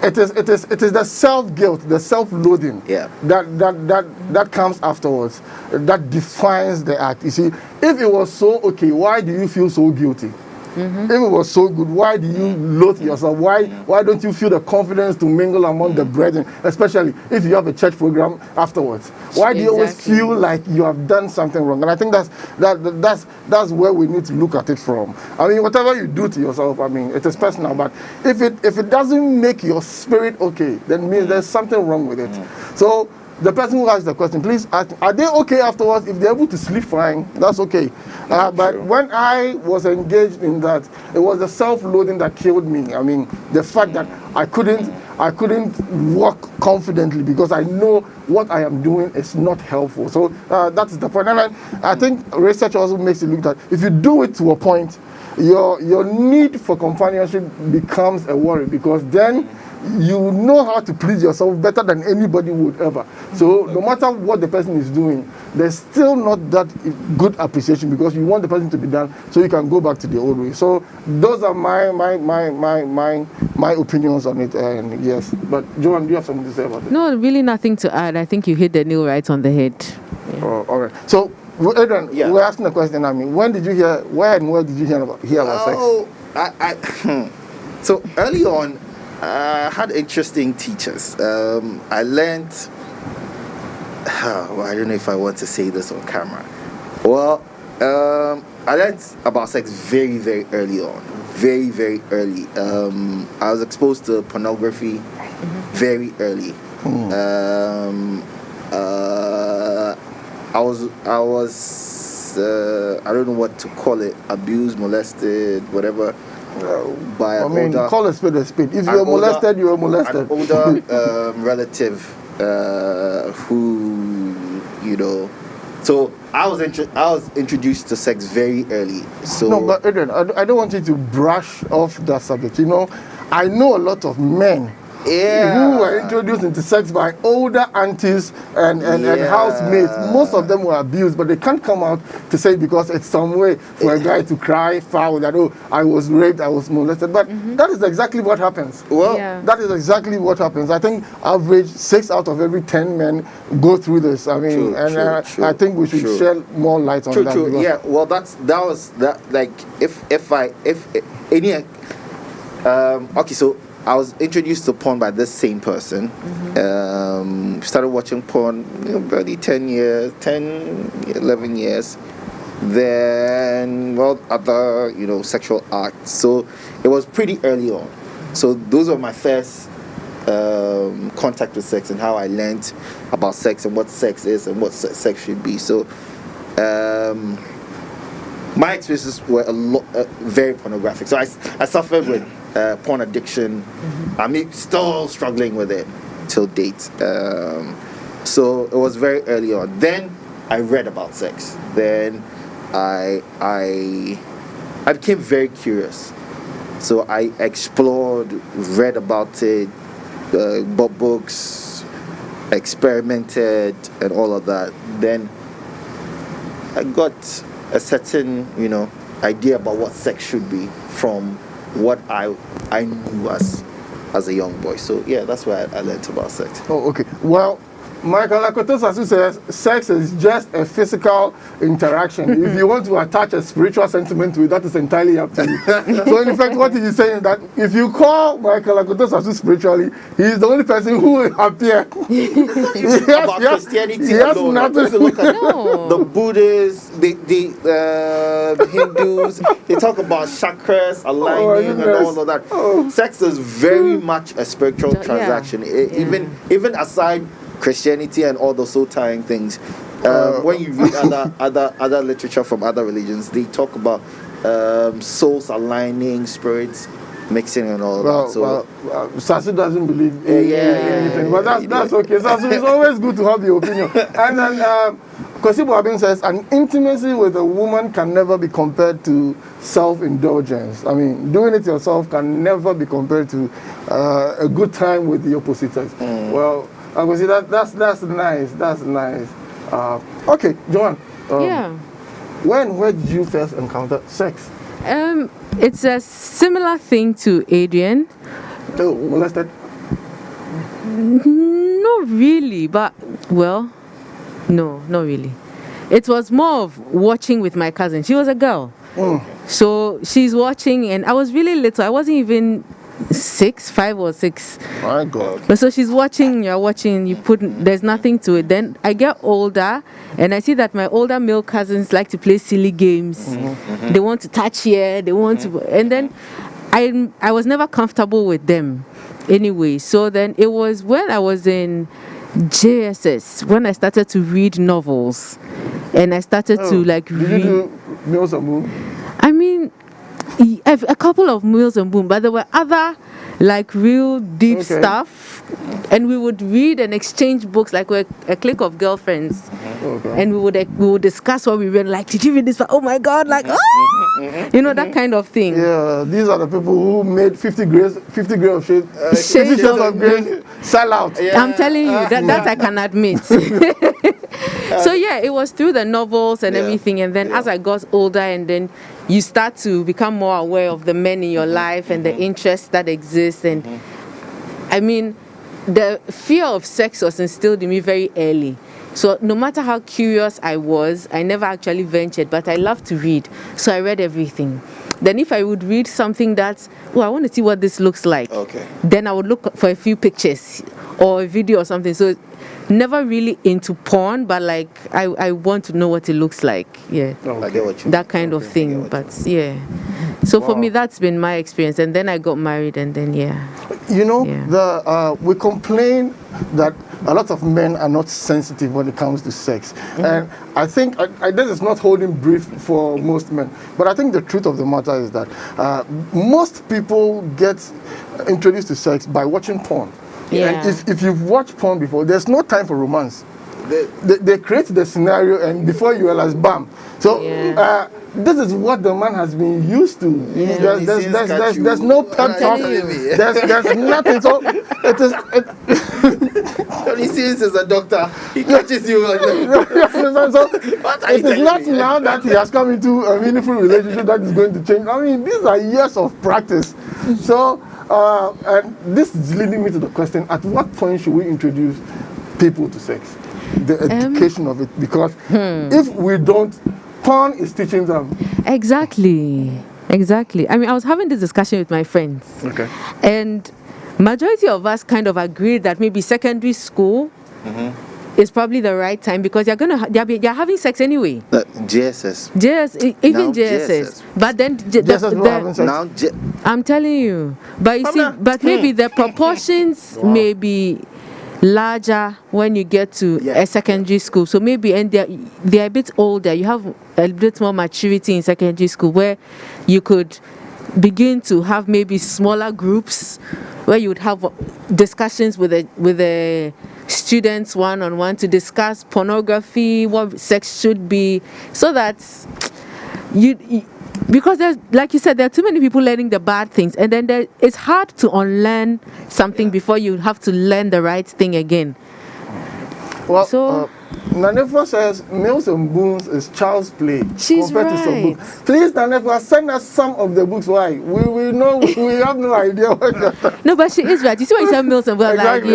it is the self-guilt, the self-loathing that comes afterwards that defines the act. You see, if it was so okay, why do you feel so guilty? If it was so good, why do you loathe yourself? Why don't you feel the confidence to mingle among the brethren, especially if you have a church program afterwards? Why do you always Exactly. feel like you have done something wrong? And I think that's where we need to look at it from. I mean, whatever you do to yourself, I mean, it is personal. But if it doesn't make your spirit okay, then it means there's something wrong with it. So the person who asked the question, please ask, are they okay afterwards? If they're able to sleep fine, that's okay. But when I was engaged in that, it was the self-loathing that killed me. I mean, the fact that I couldn't walk confidently because I know what I am doing is not helpful. So that's the point. And I think research also makes it look that if you do it to a point, your need for companionship becomes a worry, because then you know how to please yourself better than anybody would ever. So no matter what the person is doing, there's still not that good appreciation, because you want the person to be done so you can go back to the old way. So those are my opinions on it. And yes, but Joan, do you have something to say about it? No, really nothing to add. I think you hit the nail right on the head. Oh, all right. So Adrian, we're asking a question. I mean, when did you hear? Where and where did you hear about sex? So early on, I had interesting teachers. I learned. Well, I don't know if I want to say this on camera. Well, I learned about sex very, very early on. Very, very early. I was exposed to pornography very early. I was I don't know what to call it, abused, molested, whatever, by an older, call a spade a spade. If you were molested, you were molested. An older relative who, you know, so I was introduced to sex very early. So no, but Adrian, I don't want you to brush off that subject. You know, I know a lot of men who were introduced into sex by older aunties and housemates. Most of them were abused, but they can't come out to say because it's some way for a guy to cry foul that, oh, I was raped, I was molested. But that is exactly what happens. Well, that is exactly what happens. I think average 6 out of every 10 men go through this. I mean, I think we should shed more light on that. Yeah, well, that was like if any okay, so I was introduced to porn by this same person. Started watching porn, barely 11 years. Then, well, other, sexual acts. So it was pretty early on. So those were my first contact with sex and how I learned about sex and what sex is and what sex should be. So my experiences were very pornographic. So I suffered with porn addiction. I'm still struggling with it till date. So it was very early on. Then I read about sex. Then I became very curious. So I explored, read about it, bought books, experimented, and all of that. Then I got a certain, idea about what sex should be from what I knew as a young boy. So yeah, that's why I learned about sex. Oh, okay. Well, Michael Akoto-Sasu says sex is just a physical interaction. If you want to attach a spiritual sentiment to it, that is entirely up to you. So in fact, what he's saying is that if you call Michael Akoto-Sasu spiritually, he is the only person who will appear. About Christianity alone. If you look at the Buddhists, the Hindus, they talk about chakras, aligning, and all of that. Sex is very much a spiritual transaction. Even aside Christianity and all those soul tying things, when you read other literature from other religions, they talk about souls aligning, spirits mixing, and all that. So Sasu doesn't believe in anything, but that's okay. Sasu, it's always good to have your opinion. And then Kwesi Boabin says an intimacy with a woman can never be compared to self-indulgence. I mean, doing it yourself can never be compared to a good time with the opposite sex. Well, I would say that's nice. That's nice. Okay, Joanne. Where did you first encounter sex? It's a similar thing to Adrian. Oh, molested? Not really, but no, not really. It was more of watching with my cousin. She was a girl, so she's watching, and I was really little. I wasn't even 5 or 6. My God. But so she's watching, you're watching, there's nothing to it. Then I get older and I see that my older male cousins like to play silly games. They want to touch here, they want to, and then I was never comfortable with them anyway. So then it was when I was in JSS when I started to read novels, and I started to read. Did you do Meals and Boom? I mean, a couple of Meals and Boom, but there were other real deep stuff, and we would read and exchange books like we're a clique of girlfriends, and we would discuss what we read. Like, did you read this? Oh my God! That kind of thing. Yeah, these are the people who made 50 grades of shade. 50 shades of grade sell out. Yeah. I'm telling you that I can admit. So yeah, it was through the novels and everything, and then as I got older, and then you start to become more aware of the men in your life and the interests that exist. And I mean, the fear of sex was instilled in me very early. So no matter how curious I was, I never actually ventured, but I loved to read. So I read everything. Then if I would read something that, I want to see what this looks like. Okay. Then I would look for a few pictures or a video or something. So never really into porn, but like I want to know what it looks like. Yeah. I get what you That kind of thing. But yeah. So for me, that's been my experience. And then I got married, and then You know, we complain that a lot of men are not sensitive when it comes to sex. And I think this is not holding brief for most men. But I think the truth of the matter is that most people get introduced to sex by watching porn. Yeah. And if you've watched porn before, there's no time for romance. They create the scenario, and before you realize, bam. So this is what the man has been used to. Yeah. There's no pep talk. There's nothing. So it is. When he sees as a doctor, he catches you. So it is not now that he has come into a meaningful relationship that is going to change. I mean, these are years of practice. So, and this is leading me to the question: at what point should we introduce people to sex? The education of it, because if we don't, porn is teaching them. Exactly. I mean, I was having this discussion with my friends. Okay. And majority of us kind of agreed that maybe secondary school is probably the right time, because they're having sex anyway. JSS. Even Now JSS. But then Now, I'm telling you. But you see, but maybe the proportions may be larger when you get to a secondary school. So maybe, and they're a bit older. You have a bit more maturity in secondary school, where you could begin to have maybe smaller groups where you would have discussions with the students one-on-one to discuss pornography, what sex should be, so that because there's, like you said, there are too many people learning the bad things, and then it's hard to unlearn something before you have to learn the right thing again. Well, so Nanefa says Mills and Boons is child's play. She's compared to some right. books. Please, Nanefa, send us some of the books. Why? We know we have no idea what you're talking. No, but she is right. You see when you say Mills and Boons, Exactly.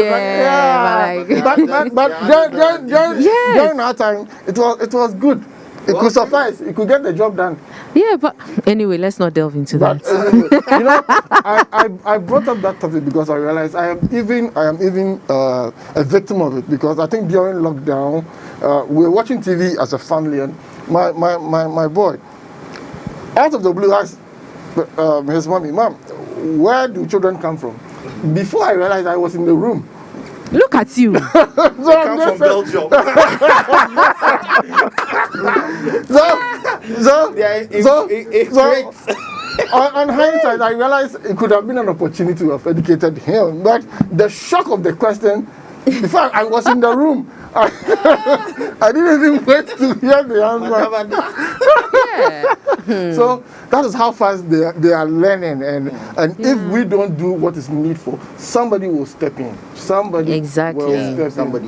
But during our time, it was good. It could suffice. It could get the job done. Yeah, but anyway, let's not delve into that. You know, I brought up that topic because I realized I am even a victim of it, because I think during lockdown we were watching TV as a family, and my boy, out of the blue, asked his mommy, "Mom, where do children come from?" Before I realized, I was in the room. Look at you. They come from Belgium. On hindsight, I realized it could have been an opportunity to have educated him. But the shock of the question, before I was in the room, I didn't even wait to hear the answer. So that is how fast they are learning, and if we don't do what is needful, somebody will step in. Somebody will step in. Somebody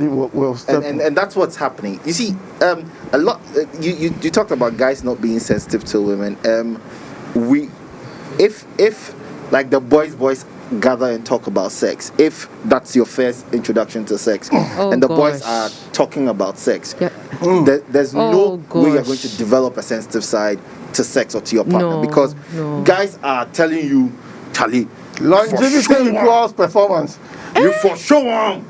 will step in. And that's what's happening. You see, a lot. You talked about guys not being sensitive to women. If like the boys gather and talk about sex, if that's your first introduction to sex, and the boys are talking about sex, there's no way you're going to develop a sensitive side to sex or to your partner, because guys are telling you, Charlie, longevity equals performance. You for sure,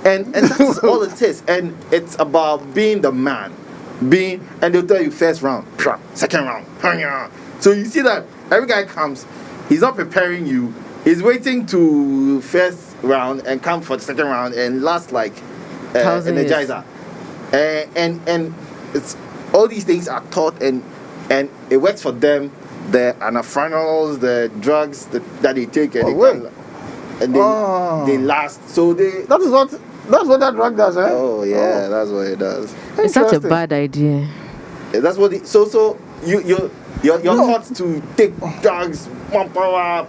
and that's all it is. And it's about being the man, and they'll tell you first round, second round. So you see that every guy comes, he's not preparing you. He's waiting to first round and come for the second round and last like energizer. And it's all these things are taught, and it works for them. The anaphrenols, the drugs that they take, and they last. So that's what that drug does, eh? Oh yeah, that's what it does. It's such a bad idea. That's what so you're taught to take drugs, power.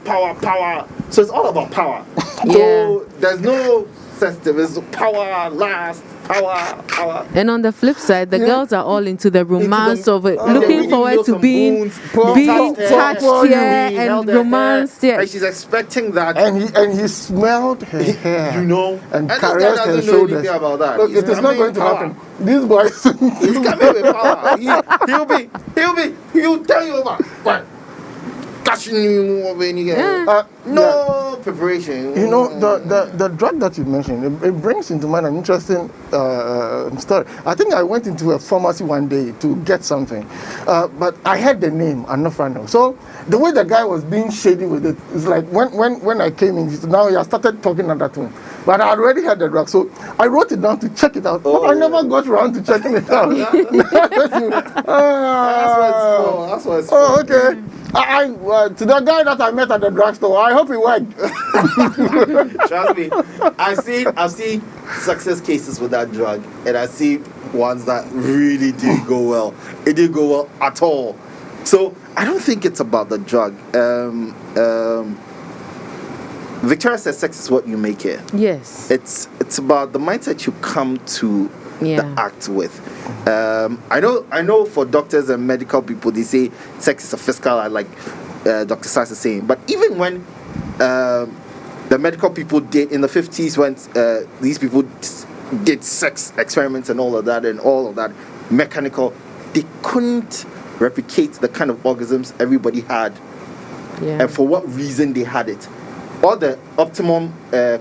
So it's all about power. So there's no sensitive. It's power last. power. And on the flip side, the girls are all into the romance of it, looking forward to being touched here and romanced here. And she's expecting that. And he smelled her hair, and caressed her shoulders. About that. Look, it is not going to happen. These boys, he's coming with power. He'll tell you about. What? No preparation. You know, the drug that you mentioned, it brings into mind an interesting story. I think I went into a pharmacy one day to get something, but I had the name Anofrano. So the way the guy was being shady with it, it's like when I came in, now he has started talking on that one. But I already had the drug, so I wrote it down to check it out. But I never got around to checking it out. That's what it's for. Oh, okay. To the guy that I met at the drugstore, I hope he worked. Trust me, I've seen success cases with that drug, and I see ones that really didn't go well. It didn't go well at all. So I don't think it's about the drug. Victoria says sex is what you make it. Yes. It's about the mindset you come to the act with. I know for doctors and medical people, they say sex is a physical, like Dr. Sass is saying. But even when the medical people did in the 50s, when these people did sex experiments and all of that mechanical, they couldn't replicate the kind of orgasms everybody had, and for what reason they had it. All the optimum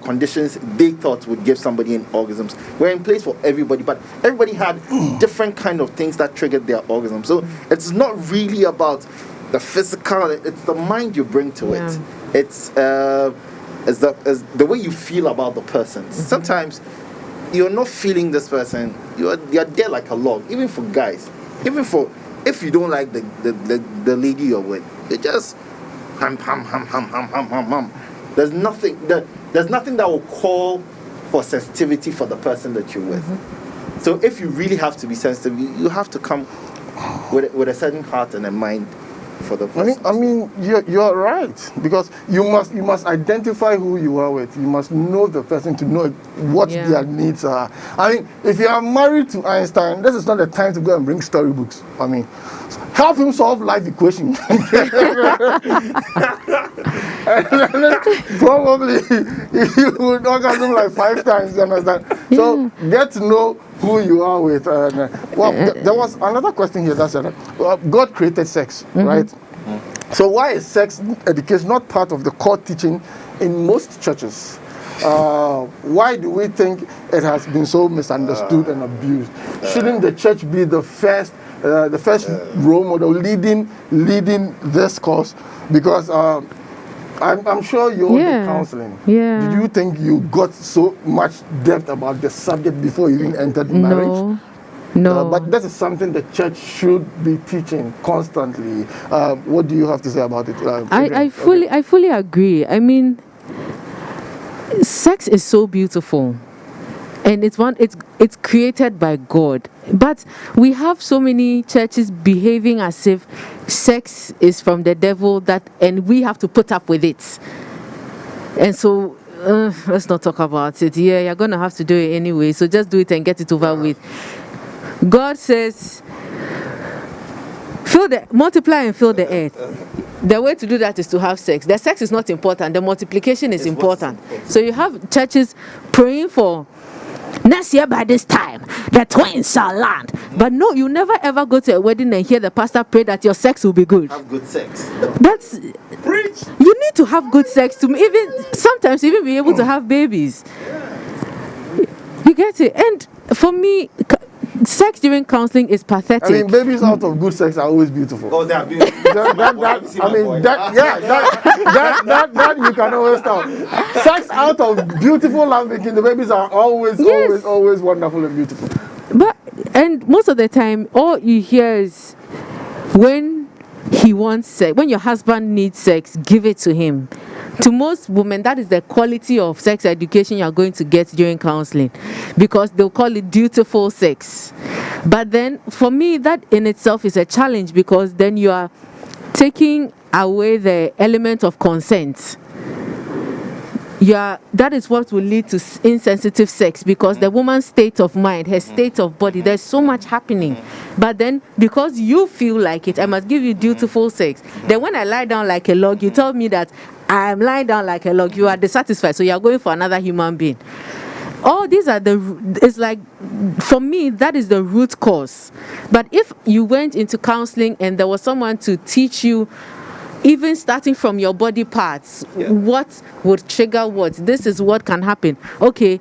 conditions they thought would give somebody an orgasms were in place for everybody, but everybody had different kind of things that triggered their orgasm. So it's not really about the physical; it's the mind you bring to it. It's the way you feel about the person. Sometimes you're not feeling this person; you're there like a log. Even for guys, if you don't like the lady you're with, you just hum. There's nothing that will call for sensitivity for the person that you're with. So if you really have to be sensitive, you have to come with a certain heart and a mind for the person. I mean, you're right, because you must identify who you are with. You must know the person to know what their needs are. I mean, if you are married to Einstein, this is not the time to go and bring storybooks. I mean, help him solve life equations. Probably you would orgasm like 5 times, you understand? So get to know who you are with. There was another question here that said, God created sex, right? So why is sex education not part of the core teaching in most churches? Why do we think it has been so misunderstood and abused? Shouldn't the church be the first role model leading this cause? Because I'm sure you did counseling. Did you think you got so much depth about the subject before you even entered marriage? No. But that is something the church should be teaching constantly. What do you have to say about it? I fully agree. I mean, sex is so beautiful, and it's created by God. But we have so many churches behaving as if sex is from the devil, and we have to put up with it. And so let's not talk about it. Yeah, you're gonna have to do it anyway, so just do it and get it over with. God says, multiply and fill the earth. The way to do that is to have sex. The sex is not important. The multiplication is important. So you have churches praying for next year by this time the twins shall land. But no, you never ever go to a wedding and hear the pastor pray that your sex will be good. Have good sex. That's preach. You need to have good sex to sometimes be able to have babies. You get it? And for me, sex during counseling is pathetic. I mean, babies out of good sex are always beautiful. Oh, they are beautiful. that you can always tell. Sex out of beautiful lovemaking, the babies are always wonderful and beautiful. And most of the time, all you hear is when he wants sex, when your husband needs sex, give it to him. To most women, that is the quality of sex education you are going to get during counseling, because they'll call it dutiful sex. But then, for me, that in itself is a challenge, because then you are taking away the element of consent. that is what will lead to insensitive sex, because the woman's state of mind, her state of body, there's so much happening. But then because you feel like it, I must give you dutiful sex. Then when I lie down like a log, you tell me that I'm lying down like a log, you are dissatisfied, so you are going for another human being. All these are it's like, for me, that is the root cause. But if you went into counseling and there was someone to teach you, even starting from your body parts, what would trigger what, this is what can happen. Okay,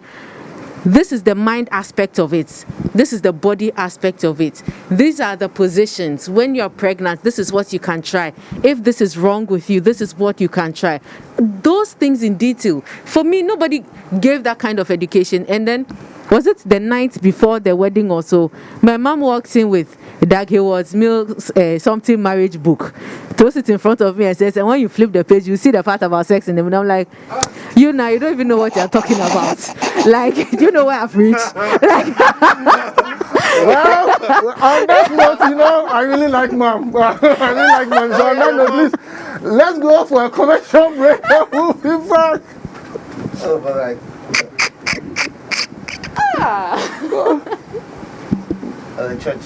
this is the mind aspect of it. This is the body aspect of it. These are the positions. When you're pregnant, this is what you can try. If this is wrong with you, this is what you can try. Those things in detail. For me, nobody gave that kind of education. And then, was it the night before the wedding or so, my mom walks in with Doug Hayward's something marriage book, throws it in front of me and says, and when you flip the page, you see the part about sex in them. And I'm like, you don't even know what you're talking about. Like, do you know where I've reached? Like, well, on that note, I really like mom. I really like mom. So on that note, please, let's go for a commercial break. We'll be back. Oh, but like. Church.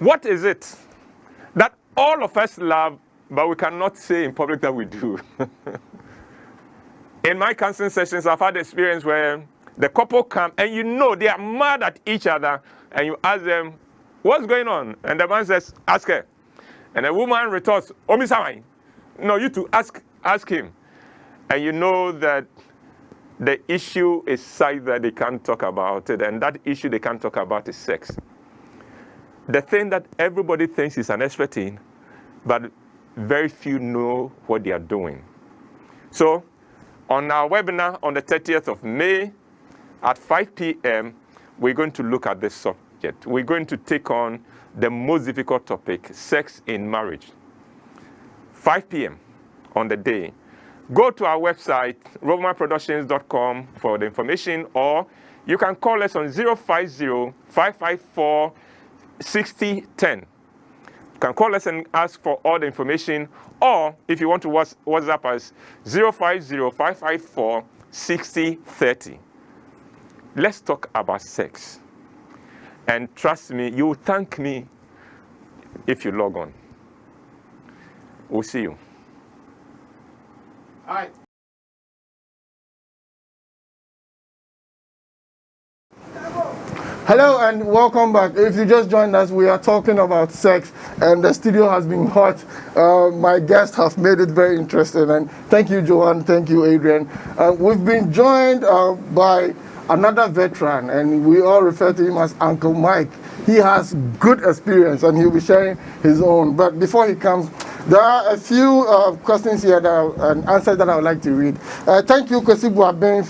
What is it that all of us love, but we cannot say in public that we do? In my counseling sessions, I've had experience where the couple come and they are mad at each other, and you ask them, what's going on? And the man says, ask her. And the woman retorts, Omisawai. No, you two, ask him. And you know that the issue is such that they can't talk about it, and that issue they can't talk about is sex. The thing that everybody thinks is an expert in, but very few know what they are doing. So, on our webinar on the 30th of May at 5 p.m., we're going to look at this subject. We're going to take on the most difficult topic, sex in marriage. 5 p.m. on the day. Go to our website, rovermanproductions.com, for the information, or you can call us on 050-554-6010. You can call us and ask for all the information, or if you want to WhatsApp us, 050-554-6030. Let's talk about sex. And trust me, you will thank me if you log on. We'll see you. All right. Hello and welcome back. If you just joined us, we are talking about sex, and the studio has been hot. My guests have made it very interesting, and thank you, Joanne. Thank you, Adrian. We've been joined by another veteran, and we all refer to him as Uncle Mike. He has good experience, and he'll be sharing his own. But before he comes, there are a few questions here and answers that I would like to read. Thank you, Kwesi Buaben,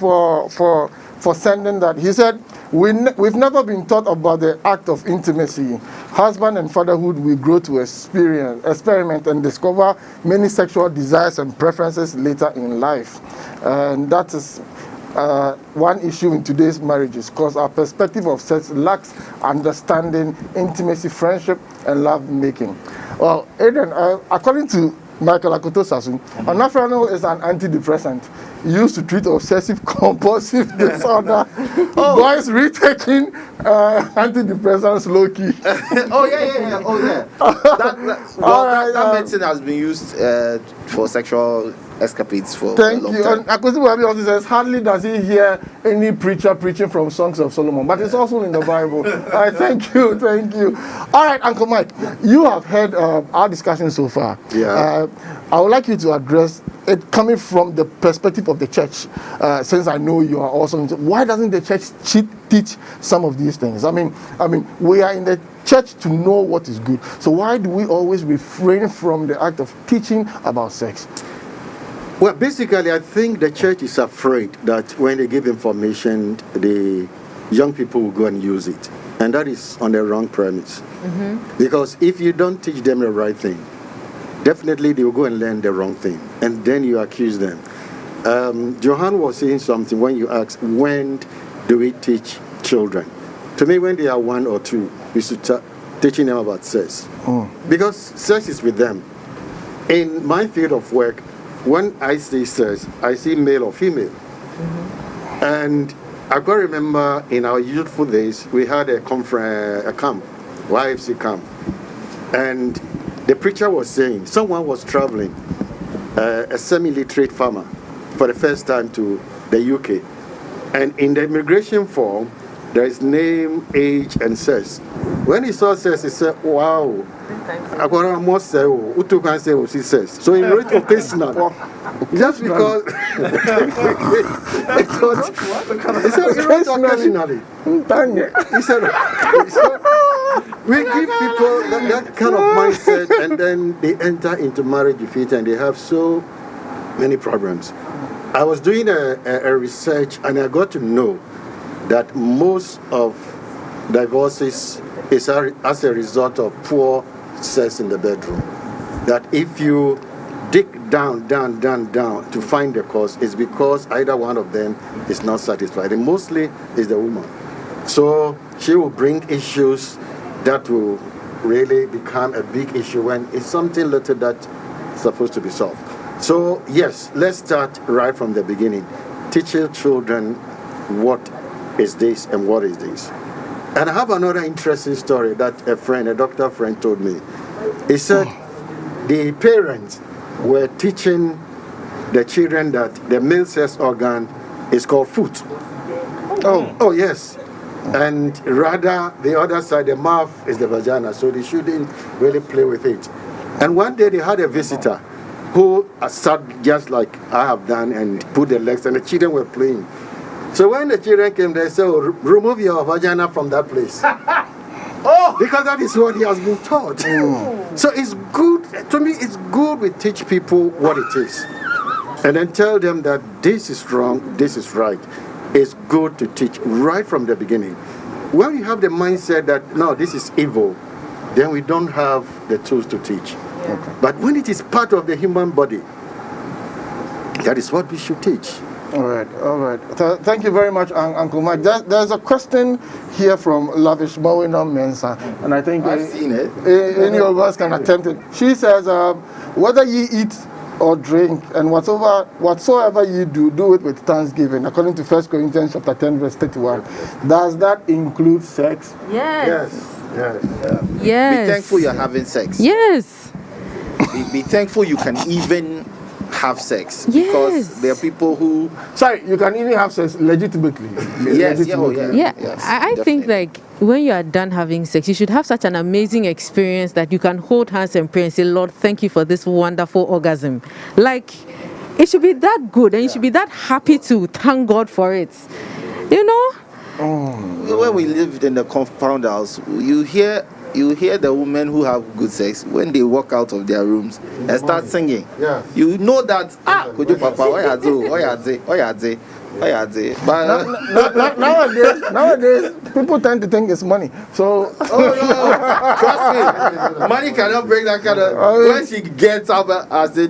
for sending that. He said, we've never been taught about the act of intimacy. Husband and fatherhood will grow to experiment and discover many sexual desires and preferences later in life. And that is one issue in today's marriages, because our perspective of sex lacks understanding, intimacy, friendship, and love making. Well, Adrian, according to Michael Akoto Sasu, Onafranol is an antidepressant used to treat obsessive compulsive disorder. Boys retaking antidepressants low key. That medicine has been used for sexual escapades for Thank a long you. time. And Akosi Buabi also says, hardly does he hear any preacher preaching from Songs of Solomon, but it's also in the Bible. Thank you. All right, Uncle Mike, you have heard our discussion so far. Yeah. I would like you to address it coming from the perspective of the church, since I know you are also into, why doesn't the church teach some of these things? I mean, we are in the church to know what is good. So why do we always refrain from the act of teaching about sex? Well, basically, I think the church is afraid that when they give information, the young people will go and use it. And that is on the wrong premise. Because if you don't teach them the right thing, definitely they will go and learn the wrong thing. And then you accuse them. Johan was saying something when you asked, when do we teach children? To me, when they are 1 or 2, we should start teaching them about sex. Because sex is with them. In my field of work, when I see sex, I see male or female. And I can remember in our youthful days, we had a conference, a camp, YFC camp. And the preacher was saying, someone was traveling, a semi-literate farmer, for the first time to the UK. And in the immigration form, there is name, age, and sex. When he saw sex, he said, wow. He says. So he wrote occasional. Just because he wrote occasionally. He said, we give people that kind of mindset, and then they enter into marriage with it, and they have so many problems. I was doing a research, and I got to know that most of divorces is as a result of poor sex in the bedroom. That if you dig down to find the cause, it's because either one of them is not satisfied. And mostly is the woman. So she will bring issues that will really become a big issue when it's something little that's supposed to be solved. So yes, let's start right from the beginning. Teaching children what is this and what is this. And I have another interesting story that a doctor friend told me. He said the parents were teaching the children that the male sex organ is called foot. Oh yes. And rather the other side, the mouth, is the vagina, so they shouldn't really play with it. And one day they had a visitor who sat just like I have done and put the legs, and the children were playing. So when the children came, they said, oh, remove your vagina from that place. Because that is what he has been taught. So it's good, to me, it's good we teach people what it is. And then tell them that this is wrong, this is right. It's good to teach right from the beginning. When we have the mindset that, no, this is evil, then we don't have the tools to teach. But when it is part of the human body, that is what we should teach. All right. Thank you very much, Uncle Mike. There's a question here from Lavish Mawina Mensa, and I think I've seen it. Any of us can attempt it. She says, whether you eat or drink, and whatsoever you do it with thanksgiving, according to 1 Corinthians chapter 10, verse 31. Does that include sex? Yes. Be thankful you're having sex. Yes. Be thankful you can even have sex, because there are people who you can even have sex legitimately. Yes. I think like when you are done having sex, you should have such an amazing experience that you can hold hands and pray and say, Lord, thank you for this wonderful orgasm. Like, it should be that good, and you should be that happy to thank God for it, you know. When we lived in the compound house, you hear the women who have good sex when they walk out of their rooms and start singing. You know that could you papa but nowadays people tend to think it's money. So trust me, money cannot bring that kind of. When she gets up as the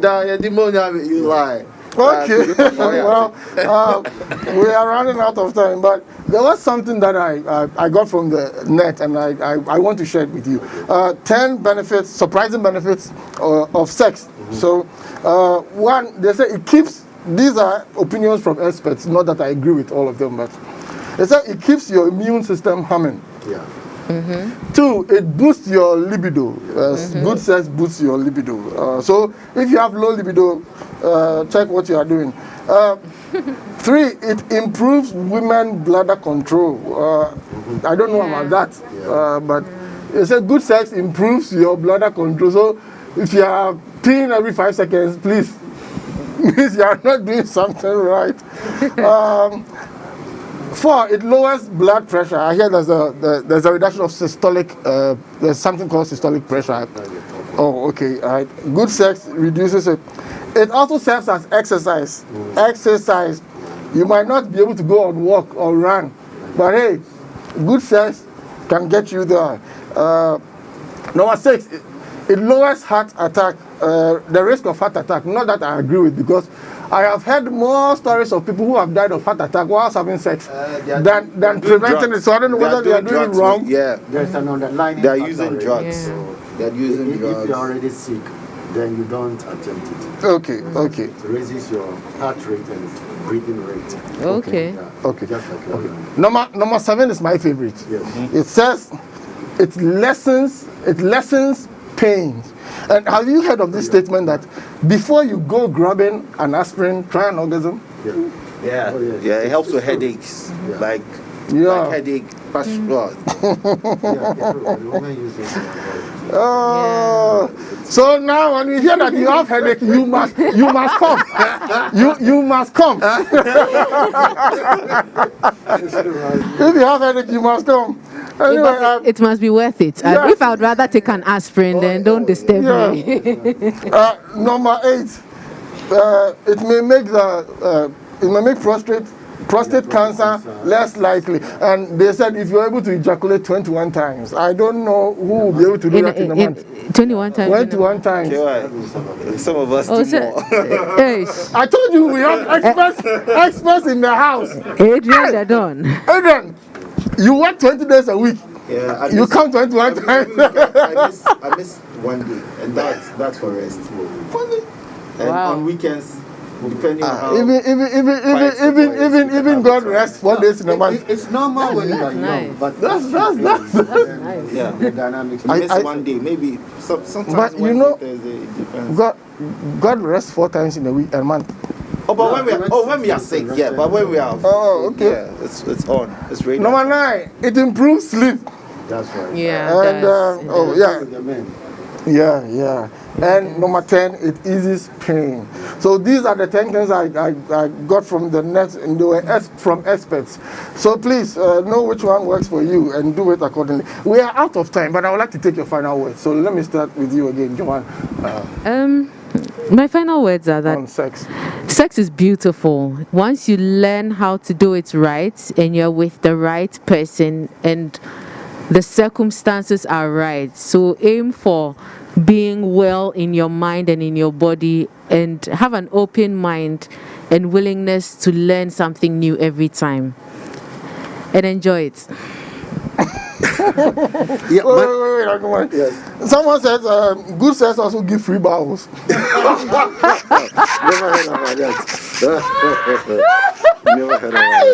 you lie. Okay. Well, we are running out of time, but there was something that I got from the net, and I want to share it with you. 10 benefits, surprising benefits of sex. So, one, they say it keeps, these are opinions from experts, not that I agree with all of them, but they say it keeps your immune system humming. Two, it boosts your libido. Good sex boosts your libido. So if you have low libido, check what you are doing. 3, it improves women bladder control. I don't know about that, but it says good sex improves your bladder control. So if you are peeing every 5 seconds, please, means you are not doing something right. 4, it lowers blood pressure. I hear there's a reduction of systolic. There's something called systolic pressure. Oh, okay. All right. Good sex reduces it. It also serves as exercise. Exercise. You might not be able to go on walk or run, but hey, good sex can get you there. Number 6, it lowers heart attack, the risk of heart attack. Not that I agree with, because I have heard more stories of people who have died of heart attack whilst having sex than preventing it. So I don't know whether they are doing it wrong. Yeah, there's an underlying. They are using drugs. Yeah. So they're using drugs. If you're already sick, then you don't attempt it. Okay, okay. It raises your heart rate and breathing rate. Okay. Yeah, Okay. Just like that. Number 7 is my favorite. Yes. It says it lessens pain. And have you heard of this statement that before you go grabbing an aspirin, try an orgasm? Yeah. Yeah, Oh, yes. yeah. It helps with headaches, like headache. Yeah, the woman uses it. Oh, so now when you hear that you have headache, you must come. You must come. If you have headache, you must come. Anyway, It must be worth it. yeah. If I would rather take an aspirin, then don't disturb me. Number 8, it may make prostate cancer less likely. And they said if you're able to ejaculate 21 times, I don't know who will be able to do that in a month. 21 times. 21 times. Some of us Oh, do so, more. I told you we have experts in the house. Adrian Dadon. Adrian, you work 20 days a week. Yeah, You come 21 times. I miss one day, and that's for rest. And Wow. on weekends, depending on how. Even God rest 4 days in a month. It's normal when you are nice. young, but That's Nice. Yeah, the dynamics. I miss I- one day, maybe sometimes But you Wednesday, know- Thursday, it depends. God rests 4 times in a month. Oh, but when we are sick, yeah. But when we are, Oh, okay. yeah, it's on. It's ready. Number 9, it improves sleep. That's right. Yeah. And that's- yeah, With the men. yeah. And number 10, it eases pain. So these are the 10 things I got from the net, and they were from experts. So please know which one works for you and do it accordingly. We are out of time, but I would like to take your final words. So let me start with you again, Joanne, My final words are that on sex. sex is beautiful. Once you learn how to do it right and you're with the right person and the circumstances are right. So aim for being well in your mind and in your body, and have an open mind and willingness to learn something new every time. And enjoy it. Yeah, but Wait, come on. Yes. Someone says good sex also give free bowels. never heard about that. Never heard about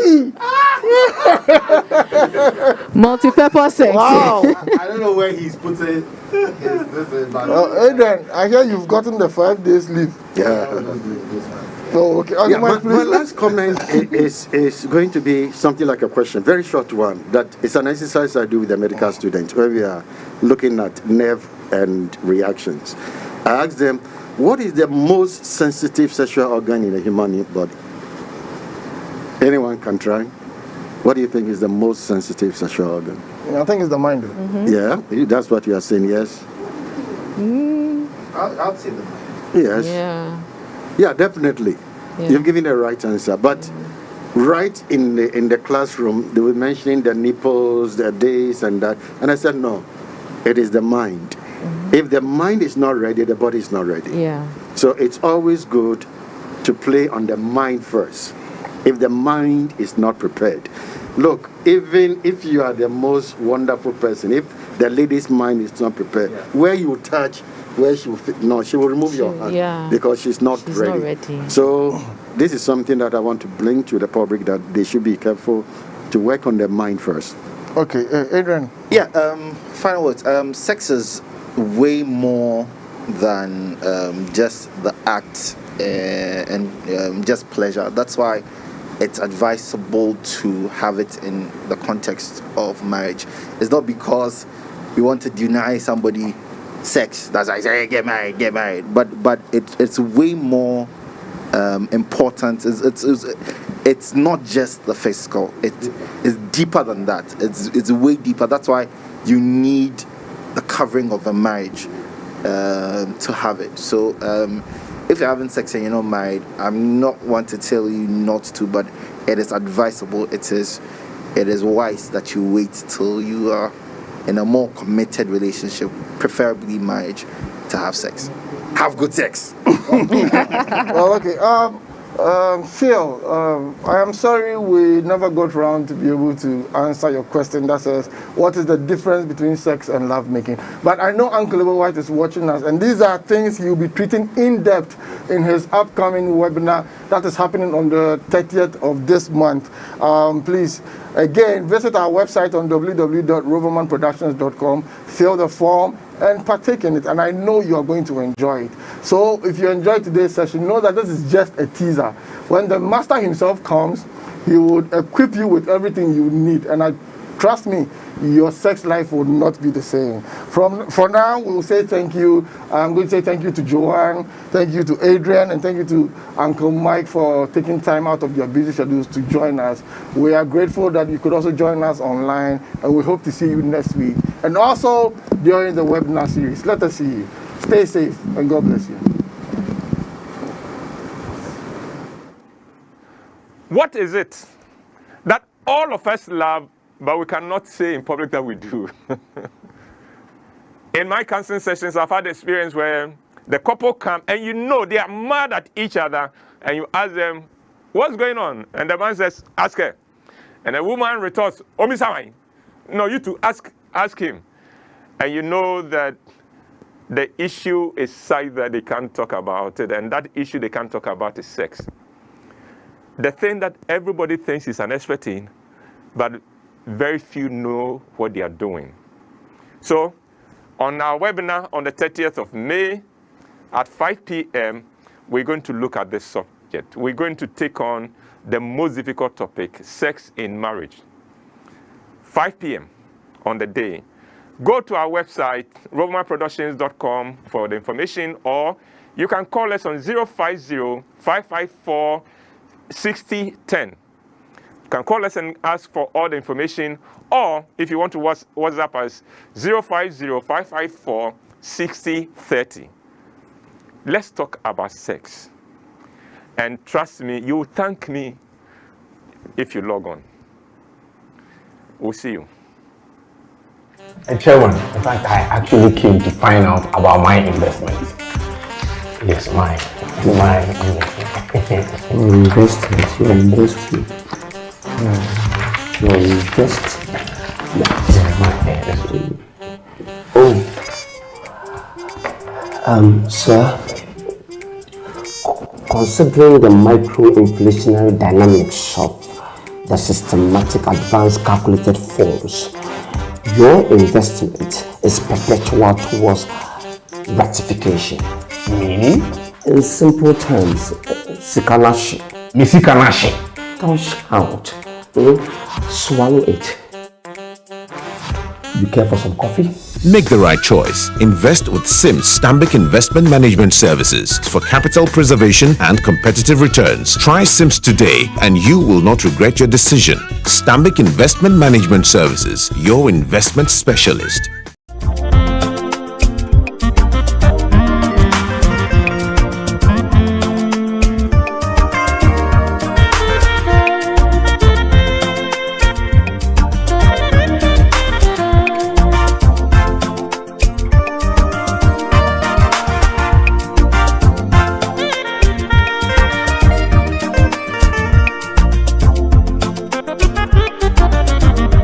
that. Multi-purpose sex. Wow. I don't know where he's putting this, but Adrian, I hear you've gotten the 5 days leave. Yeah. Oh, okay. Yeah, Please. my last comment is going to be something like a question, very short one. That is an exercise I do with the medical students where we are looking at nerve and reactions. I ask them, what is the most sensitive sexual organ in the human body? Anyone can try. What do you think is the most sensitive sexual organ? I think it's the mind. Yeah, that's what you are saying, yes? I'll say them. Yes. Yeah. Yeah, definitely. Yeah. You've given the right answer. But right in the classroom, they were mentioning the nipples, the this and that. And I said, no, it is the mind. If the mind is not ready, the body is not ready. Yeah. So it's always good to play on the mind first. If the mind is not prepared. Look, even if you are the most wonderful person, if the lady's mind is not prepared, where you touch, where she will fit, no, she will remove your hand because she's not ready. So this is something that I want to bring to the public, that they should be careful to work on their mind first. Okay, Adrian. Yeah. Final words. Sex is way more than just the act and just pleasure. That's why it's advisable to have it in the context of marriage. It's not because we want to deny somebody sex. That's why I say, hey, get married. But it's way more important. It's not just the physical. It's deeper than that. It's way deeper. That's why you need the covering of a marriage to have it. So if you're having sex and you're not married, I'm not one to tell you not to, but it is advisable. It is wise that you wait till you are in a more committed relationship, preferably marriage, to have sex. Have good sex. Well, okay. Phil, I am sorry we never got around to be able to answer your question that says, what is the difference between sex and lovemaking? But I know Uncle Whyte is watching us, and these are things he'll be treating in depth in his upcoming webinar that is happening on the 30th of this month. Please, again, visit our website on www.rovermanproductions.com, fill the form, and partake in it, and I know you are going to enjoy it. So if you enjoyed today's session, know that this is just a teaser. When the master himself comes, he would equip you with everything you need, and trust me, your sex life will not be the same. For now, we'll say thank you. I'm going to say thank you to Joanne, thank you to Adrian, and thank you to Uncle Mike for taking time out of your busy schedules to join us. We are grateful that you could also join us online, and we hope to see you next week. And also during the webinar series. Let us see you. Stay safe, and God bless you. What is it that all of us love, but we cannot say in public that we do? In my counseling sessions, I've had experience where the couple come and you know they are mad at each other, and you ask them, what's going on? And the man says, ask her. And the woman retorts, Omisawai. No, you to ask him. And you know that the issue is such that they can't talk about it, and that issue they can't talk about is sex. The thing that everybody thinks is an expert in, but very few know what they are doing. So, on our webinar on the 30th of May at 5 p.m., we're going to look at this subject. We're going to take on the most difficult topic, sex in marriage. 5 p.m. on the day. Go to our website, rovermanproductions.com, for the information, or you can call us on 050-554-6010. You can call us and ask for all the information, or if you want to WhatsApp us, 050-554-6030. Let's talk about sex. And trust me, you will thank me if you log on. We'll see you. And Chairman, in fact, I actually came to find out about my investment. Yes, my investment. You're investing. Sir, considering the micro-inflationary dynamics of the systematic advanced calculated forms, your investment is perpetual towards gratification. Meaning? In simple terms, Sikanashi. Misikanashi. Don't shout. Swallow it. You care for some coffee? Make the right choice. Invest with SIMS, Stambik Investment Management Services, for capital preservation and competitive returns. Try SIMS today and you will not regret your decision. Stambik Investment Management Services, your investment specialist.